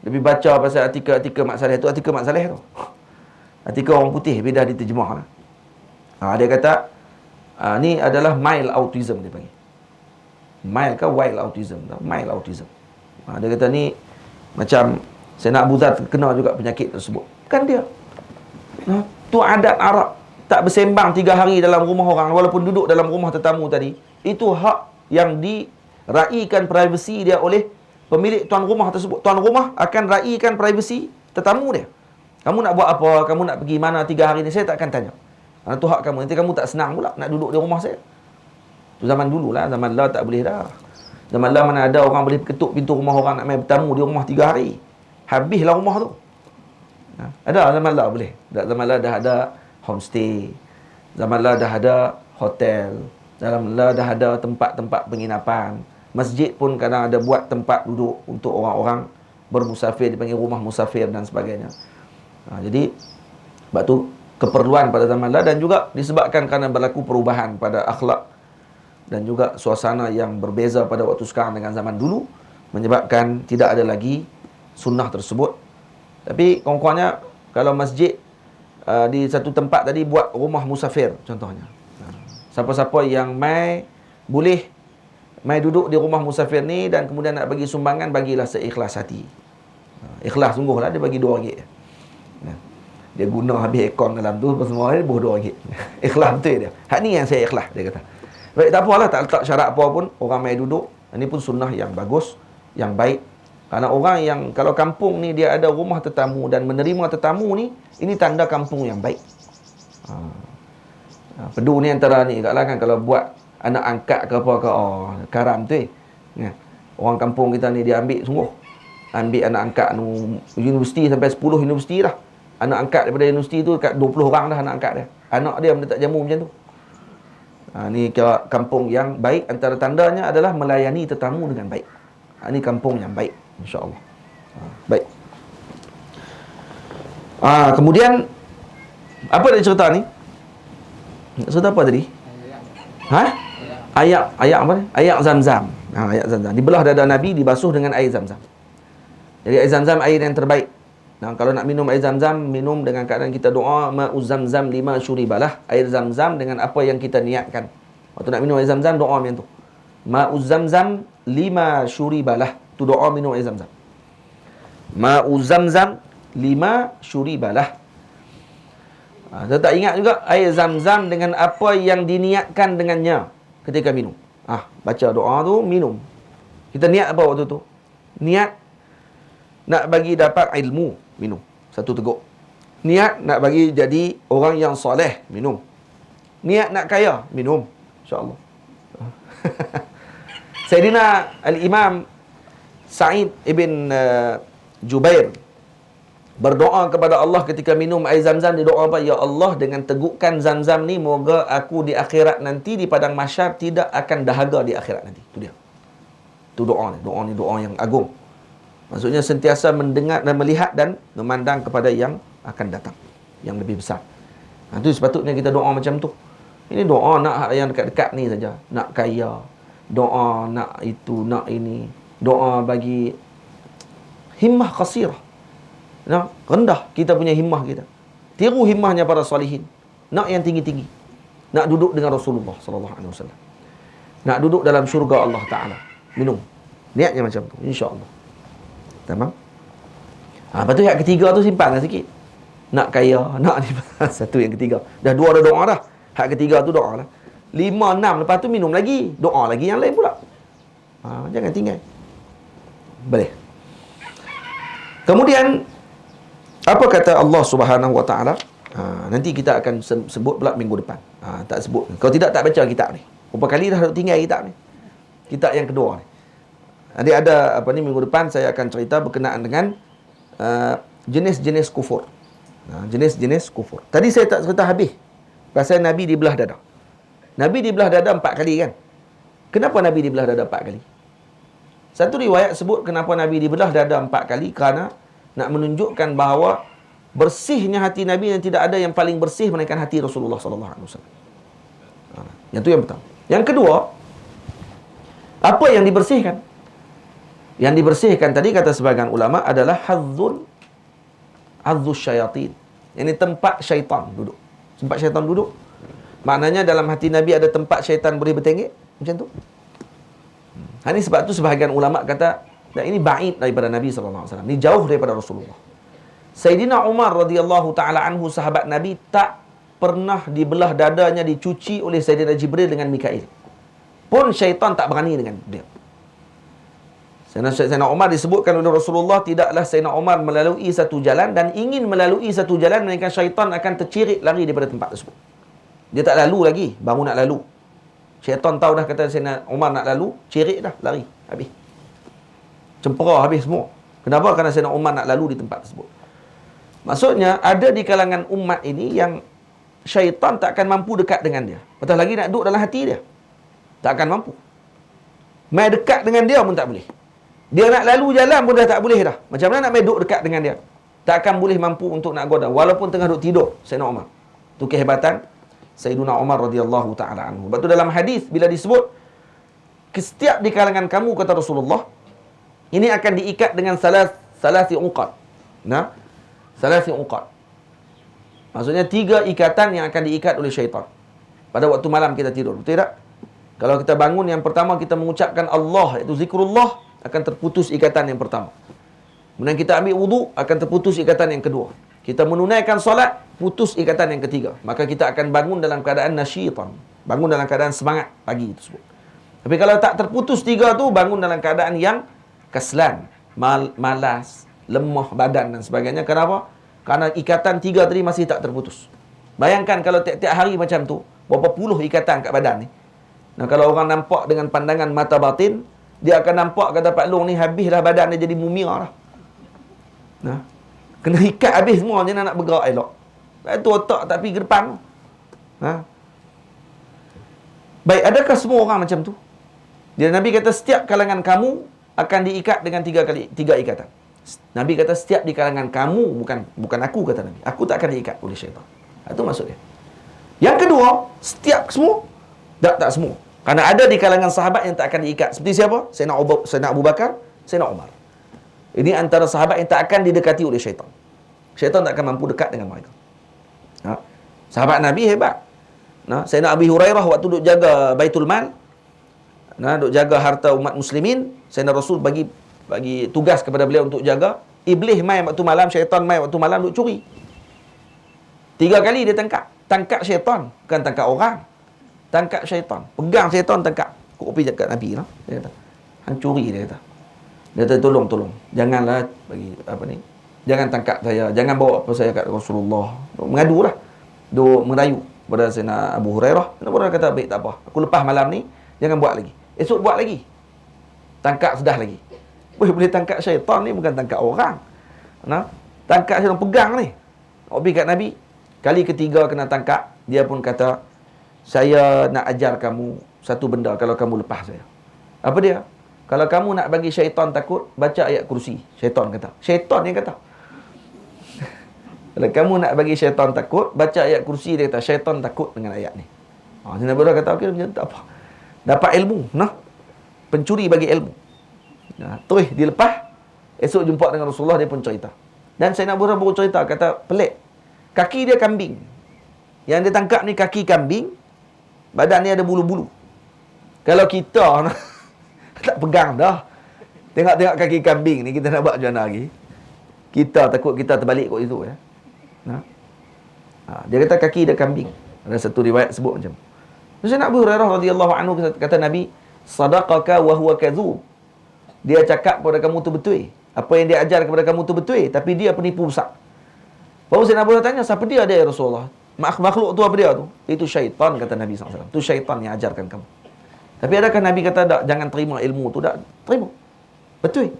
Lebih baca pasal artikel Mak Saleh tu, artikel Mak Saleh tu. Artikel orang putih bila diterjemah lah. Dia kata ni adalah mild autism dia panggil. Mild ke wild autism? Mild autism. Dia kata ni macam Sayyidina Abu Dzar kena juga penyakit tersebut. Kan dia. Tu adat Arab. Tak bersembang 3 hari dalam rumah orang walaupun duduk dalam rumah tetamu tadi. Itu hak yang diraikan privasi dia oleh pemilik tuan rumah tersebut. Tuan rumah akan raikan privasi tetamu dia. Kamu nak buat apa? Kamu nak pergi mana 3 hari ni? Saya tak akan tanya. Kerana tu hak kamu. Nanti kamu tak senang pula nak duduk di rumah saya. Tu zaman dulu lah. Zaman lah tak boleh dah. Zaman lah mana ada orang boleh ketuk pintu rumah orang nak main bertamu di rumah 3 hari. Habislah rumah tu. Ada zaman lah boleh. Zaman lah dah ada homestay. Zaman lah dah ada hotel. Zaman lah dah ada tempat-tempat penginapan. Masjid pun kadang ada buat tempat duduk untuk orang-orang bermusafir, dipanggil rumah musafir dan sebagainya. Jadi sebab tu keperluan pada zaman lah, dan juga disebabkan kerana berlaku perubahan pada akhlak dan juga suasana yang berbeza pada waktu sekarang dengan zaman dulu, menyebabkan tidak ada lagi sunnah tersebut. Tapi kurang-kurangnya kalau masjid di satu tempat tadi buat rumah musafir contohnya, siapa-siapa yang boleh mai duduk di rumah musafir ni dan kemudian nak bagi sumbangan, bagilah seikhlas hati. Ikhlas sungguhlah, dia bagi RM2. Dia guna habis akaun dalam tu semua dia buh RM2. Ikhlas betul dia. Hak ni yang saya ikhlas, dia kata. Baik, tak apalah, tak letak syarat apa pun, orang mai duduk. Ini pun sunnah yang bagus, yang baik. Kerana orang yang kalau kampung ni dia ada rumah tetamu dan menerima tetamu ni, ini tanda kampung yang baik. Pedu ni antara ni kat lah kan, kalau buat anak angkat ke apa ke, karam tu ya. Orang kampung kita ni dia ambil sungguh. Ambil anak angkat universiti sampai 10 universiti lah. Anak angkat daripada universiti tu kat 20 orang dah anak angkat dia. Anak dia mendapat jamu macam tu. Ni kampung yang baik. Antara tandanya adalah melayani tetamu dengan baik. Ini kampung yang baik, insya-Allah. Baik. Kemudian apa dia cerita ni? Cerita apa tadi? Ayak apa ni? Ayak Zam-Zam. Ayak Zam-Zam. Dibelah dada Nabi, dibasuh dengan air Zam-Zam. Jadi air Zam-Zam air yang terbaik. Kalau nak minum air Zam-Zam, minum dengan keadaan kita doa, ma'uz Zam-Zam lima syuribalah. Air Zam-Zam dengan apa yang kita niatkan. Waktu nak minum air Zam-Zam, doa macam tu. Ma'uz Zam-Zam lima syuribalah. Tu doa minum air Zam-Zam. Ma'uz Zam-Zam lima syuribalah. Saya tak ingat juga air Zam-Zam dengan apa yang diniatkan dengannya ketika minum. Baca doa tu, minum. Kita niat apa waktu tu? Niat nak bagi dapat ilmu, minum. Satu teguk. Niat nak bagi jadi orang yang soleh, minum. Niat nak kaya, minum. InsyaAllah. Sayyidina Al-Imam Sa'id ibn Jubair berdoa kepada Allah ketika minum air Zam-Zam. Dia doa apa? Ya Allah, dengan tegukkan Zam-Zam ni, moga aku di akhirat nanti, di padang mahsyar, tidak akan dahaga di akhirat nanti. Itu dia. Itu doa ni. Doa ni doa yang agung. Maksudnya sentiasa mendengar dan melihat dan memandang kepada yang akan datang, yang lebih besar. Itu sepatutnya kita doa macam tu. Ini doa nak yang dekat-dekat ni saja. Nak kaya. Doa nak itu, nak ini. Doa bagi himmah qasirah. Rendah kita punya himmah kita. Tiru himmahnya para salihin. Nak yang tinggi-tinggi. Nak duduk dengan Rasulullah sallallahu alaihi wasallam. Nak duduk dalam syurga Allah Taala. Minum. Niatnya macam tu, insya-Allah. Tamam? Lepas tu yang ketiga tu simpanlah sikit. Nak kaya, nak ni. Satu yang ketiga. Dah dua dah doa dah. Hak ketiga tu doa lah. 5, 6 lepas tu minum lagi. Doa lagi yang lain pula. Jangan tinggal. Boleh. Kemudian apa kata Allah Subhanahu Wa Taala? Nanti kita akan sebut pula minggu depan. Tak sebut. Kalau tidak tak baca kitab ni. Berapa kali dah tinggal kitab ni. Kitab yang kedua ni. Nanti ada minggu depan saya akan cerita berkenaan dengan jenis-jenis kufur. Jenis-jenis kufur. Tadi saya tak cerita habis pasal Nabi dibelah dada. Nabi dibelah dada 4 kali kan? Kenapa Nabi dibelah dada 4 kali? Satu riwayat sebut kenapa Nabi dibelah dada 4 kali kerana nak menunjukkan bahawa bersihnya hati Nabi dan tidak ada yang paling bersih melainkan hati Rasulullah sallallahu alaihi wasallam. Yang itu yang pertama. Yang kedua, apa yang dibersihkan? Yang dibersihkan tadi kata sebagian ulama adalah hazzuz syayatin. Ini tempat syaitan duduk. Tempat syaitan duduk. Maknanya dalam hati Nabi ada tempat syaitan boleh bertengik. Macam tu. Ini sebab tu sebahagian ulama kata, ini ba'id daripada Nabi SAW. Ini jauh daripada Rasulullah. Sayyidina Umar radhiyallahu ta'ala anhu, sahabat Nabi, tak pernah dibelah dadanya dicuci oleh Sayyidina Jibril dengan Mikail. Pun syaitan tak berani dengan dia. Sayyidina Umar disebutkan oleh Rasulullah, tidaklah Sayyidina Umar melalui satu jalan dan ingin melalui satu jalan melainkan syaitan akan tercirit lari daripada tempat tersebut. Dia tak lalu lagi, baru nak lalu. Syaitan tahu dah kata Sayyidina Umar nak lalu, cirit dah, lari, habis. Cempera habis semua. Kenapa? Kerana Sayyidina Umar nak lalu di tempat tersebut. Maksudnya, ada di kalangan umat ini yang syaitan tak akan mampu dekat dengan dia. Betul lagi nak duduk dalam hati dia. Tak akan mampu. Mai dekat dengan dia pun tak boleh. Dia nak lalu jalan pun dah tak boleh dah. Macam mana nak mai duduk dekat dengan dia? Tak akan boleh mampu untuk nak goda. Walaupun tengah duduk tidur, Sayyidina Umar. Itu kehebatan Sayyidina Umar radhiyallahu ta'ala anhu. Sebab tu dalam hadis bila disebut, setiap di kalangan kamu, kata Rasulullah, ini akan diikat dengan salasi uqad. Salasi uqad. Maksudnya 3 ikatan yang akan diikat oleh syaitan. Pada waktu malam kita tidur. Betul tak? Kalau kita bangun, yang pertama kita mengucapkan Allah, iaitu zikrullah, akan terputus ikatan yang pertama. Kemudian kita ambil wudu, akan terputus ikatan yang kedua. Kita menunaikan solat, putus ikatan yang ketiga. Maka kita akan bangun dalam keadaan nasyitan. Bangun dalam keadaan semangat pagi tersebut. Tapi kalau tak terputus 3 tu, bangun dalam keadaan yang kaslan, malas, lemah badan dan sebagainya. Kenapa? Kerana ikatan 3 tadi masih tak terputus. Bayangkan kalau tiap-tiap hari macam tu, berapa puluh ikatan kat badan ni. Nah, kalau orang nampak dengan pandangan mata batin, dia akan nampak kata Pak Long ni habislah badan dia jadi mumia lah. Nah, kena ikat habis semua je nak bergerak elok. Itu otak tak pergi ke depan. Baik, adakah semua orang macam tu? Dia Nabi kata setiap kalangan kamu akan diikat dengan 3 ikatan. Nabi kata setiap di kalangan kamu, bukan aku, kata Nabi. Aku tak akan diikat oleh syaitan. Itu maksudnya. Yang kedua, setiap semua, tak semua. Kerana ada di kalangan sahabat yang tak akan diikat. Seperti siapa? Sayyidina Abu Bakar, Sayyidina Umar. Ini antara sahabat yang tak akan didekati oleh syaitan. Syaitan tak akan mampu dekat dengan mereka. Sahabat Nabi hebat. Sayyidina Abi Hurairah waktu duk jaga Baitul Mal, duk jaga harta umat muslimin, Sayyidina Rasul bagi tugas kepada beliau untuk jaga. Iblis mai waktu malam, syaitan mai waktu malam duk curi. 3 kali dia tangkap syaitan, bukan tangkap orang. Tangkap syaitan, pegang syaitan, tangkap. Kok pergi dekat Nabi lah. Dia kata, hancuri, dia kata. Dia kata, tolong. Janganlah bagi jangan tangkap saya, jangan bawa apa saya kat Rasulullah. Mengadu lah. Duk merayu pada Sayyidina Abu Hurairah. Sayyidina Abu Hurairah kata, baik, tak apa. Aku lepas malam ni, jangan buat lagi. Esok buat lagi. Tangkap sedah lagi. Boleh tangkap syaitan ni, bukan tangkap orang. Tangkap syaitan, pegang ni. Nak pergi kat Nabi. Kali ketiga kena tangkap, dia pun kata, saya nak ajar kamu satu benda kalau kamu lepas saya. Apa dia? Kalau kamu nak bagi syaitan takut, baca ayat kursi. Syaitan kata. Syaitan yang kata. Kalau kamu nak bagi syaitan takut, baca ayat kursi, dia kata. Syaitan takut dengan ayat ni. Nabi Muhammad kata, okey, macam tak apa. Dapat ilmu. Pencuri bagi ilmu. Terus dilepas. Esok jumpa dengan Rasulullah, dia pun cerita. Dan Sayyidina Abu Hurairah baru cerita, kata, pelik. kaki dia kambing. Yang dia tangkap ni kaki kambing, badan ni ada bulu-bulu. Kalau kita tak pegang dah. Tengok-tengok kaki kambing ni, kita nak buat macam mana lagi? Kita takut kita terbalik kot itu, ya. Nah. Dia kata kaki dia kambing. Ada satu riwayat sebut macam. Sayyidina Abu Hurairah radhiyallahu anhu kata Nabi, "Sadaqaka wa huwa kadzub." Dia cakap kepada kamu tu betul. Apa yang dia ajar kepada kamu tu betul, tapi dia penipu besar. Baru Sayyidina Abu Hurairah tanya, siapa dia ya Rasulullah? Makhluk tu apa dia tu? Itu syaitan, kata Nabi SAW. Itu syaitan yang ajarkan kamu. Tapi adakah Nabi kata tak, jangan terima ilmu tu? Tak, terima. Betul.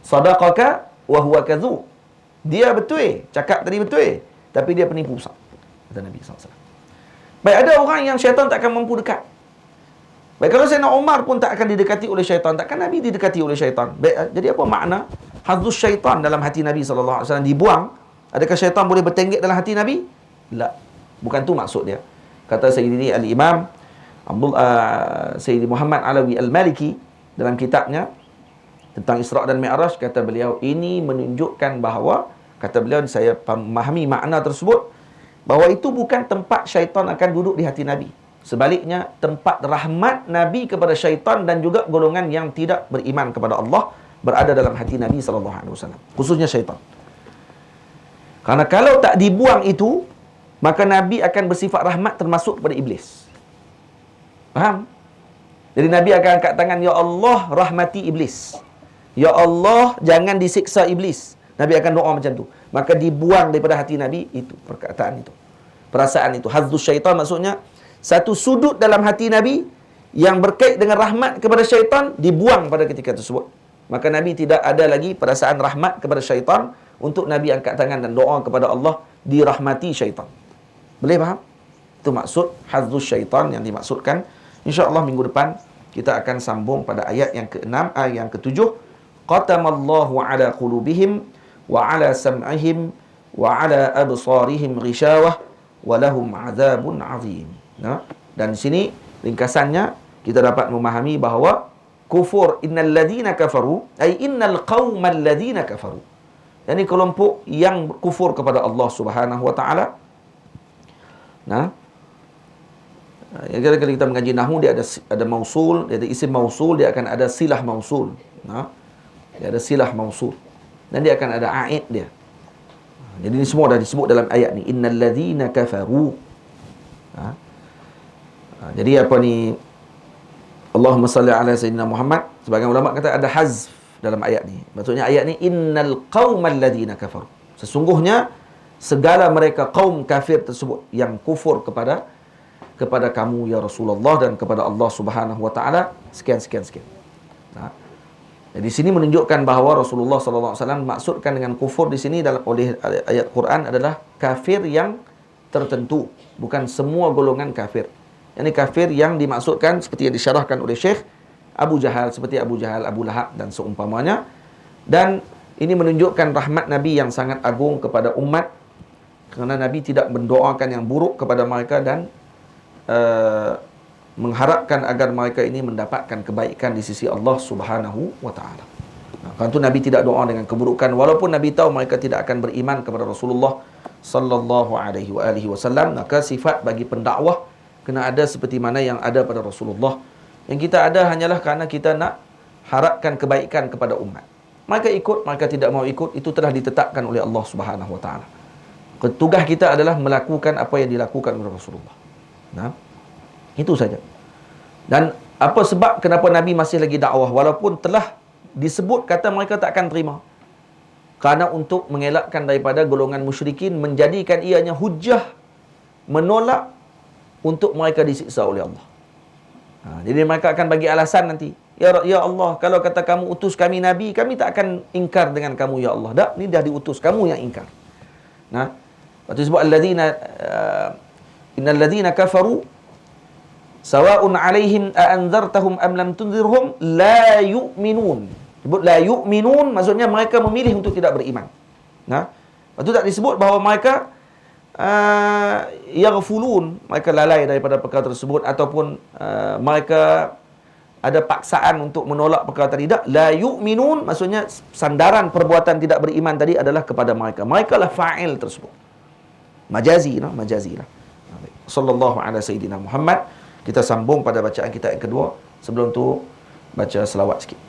Sadaqaka wa huwa kadzub. Dia betul, cakap tadi betul, tapi dia penipu besar, kata Nabi SAW. Baik, ada orang yang syaitan tak akan mampu dekat. Baik, kalau Sayyidina Umar pun tak akan didekati oleh syaitan, takkan Nabi didekati oleh syaitan. Baik, jadi apa makna hazus syaitan dalam hati Nabi SAW dibuang? Adakah syaitan boleh bertenggek dalam hati Nabi? Tak. Bukan tu maksud dia. Kata Sayyidina Al-Imam Sayyidi Muhammad Alawi Al-Maliki dalam kitabnya tentang Isra' dan Mi'raj, kata beliau, ini menunjukkan bahawa, kata beliau, saya memahami makna tersebut, bahawa itu bukan tempat syaitan akan duduk di hati Nabi. Sebaliknya, tempat rahmat Nabi kepada syaitan dan juga golongan yang tidak beriman kepada Allah berada dalam hati Nabi SAW. Khususnya syaitan. Karena kalau tak dibuang itu, maka Nabi akan bersifat rahmat termasuk kepada iblis. Faham? Jadi Nabi akan angkat tangan, ya Allah, rahmati iblis. Ya Allah, jangan disiksa iblis. Nabi akan doa macam tu. Maka dibuang daripada hati Nabi itu, perkataan itu, perasaan itu. Hazus syaitan maksudnya satu sudut dalam hati Nabi yang berkait dengan rahmat kepada syaitan dibuang pada ketika tersebut. Maka Nabi tidak ada lagi perasaan rahmat kepada syaitan untuk Nabi angkat tangan dan doa kepada Allah, dirahmati syaitan. Boleh faham? Itu maksud hazus syaitan yang dimaksudkan. InsyaAllah minggu depan kita akan sambung pada ayat yang ke-6, ayat yang ke-7. Qatamallahu ala qulubihim wa ala sam'ihim wa ala absarihim ghishawah wa lahum azabun azim. Dan di sini ringkasannya kita dapat memahami bahawa kufur, innal ladhina kafaru, ay innal qawmal ladhina kafaru, yani kelompok yang kufur kepada Allah Subhanahu wa taala. Kalau kita mengaji nahwu, dia ada mausul, dia ada isim mausul, dia akan ada silah mausul. Dia ada silah mausul dan dia akan ada aid dia. Jadi ini semua dah disebut dalam ayat ni, innal ladzina kafaru. Jadi apa ni, Allahumma salli ala sayyidina Muhammad, sebagian ulama kata ada hazf dalam ayat ni. Maksudnya ayat ni, innal qaumal ladzina kafaru, sesungguhnya segala mereka kaum kafir tersebut yang kufur kepada kamu ya Rasulullah dan kepada Allah Subhanahu wa taala, sekian. Jadi sini menunjukkan bahawa Rasulullah sallallahu alaihi wasallam maksudkan dengan kufur di sini dalam oleh ayat Quran adalah kafir yang tertentu, bukan semua golongan kafir. Ini kafir yang dimaksudkan seperti yang disyarahkan oleh Syekh Abu Jahal, seperti Abu Jahal, Abu Lahab dan seumpamanya. Dan ini menunjukkan rahmat Nabi yang sangat agung kepada umat, kerana Nabi tidak mendoakan yang buruk kepada mereka dan mengharapkan agar mereka ini mendapatkan kebaikan di sisi Allah Subhanahu wa taala. Kerana itu Nabi tidak doa dengan keburukan, walaupun Nabi tahu mereka tidak akan beriman kepada Rasulullah sallallahu alaihi wasallam. Maka sifat bagi pendakwah kena ada seperti mana yang ada pada Rasulullah. Yang kita ada hanyalah kerana kita nak harapkan kebaikan kepada umat. Mereka ikut, mereka tidak mau ikut, itu telah ditetapkan oleh Allah Subhanahu wa taala. Tugas kita adalah melakukan apa yang dilakukan oleh Rasulullah. Itu saja. Dan apa sebab kenapa Nabi masih lagi dakwah walaupun telah disebut kata mereka tak akan terima? Kerana untuk mengelakkan daripada golongan musyrikin menjadikan ianya hujah menolak untuk mereka disiksa oleh Allah. Jadi mereka akan bagi alasan nanti, ya Allah, kalau kata kamu utus kami Nabi, kami tak akan ingkar dengan kamu ya Allah. Tak, ni dah diutus, kamu yang ingkar. Waktu disebut alladzina innal ladzina kafaru sawa'un 'alaihim a anzartahum am lam tunzirhum la yu'minun. Sebut la yu'minun maksudnya mereka memilih untuk tidak beriman. Lepas tu tak disebut bahawa mereka yaghfulun, mereka lalai daripada perkara tersebut, ataupun mereka ada paksaan untuk menolak perkara tadi. Tak, la yu'minun maksudnya sandaran perbuatan tidak beriman tadi adalah kepada mereka. Mereka lah fa'il tersebut. Majazi lah, majazi lah. Sallallahu ala sayyidina Muhammad. Kita sambung pada bacaan kita yang kedua. Sebelum tu baca selawat sikit.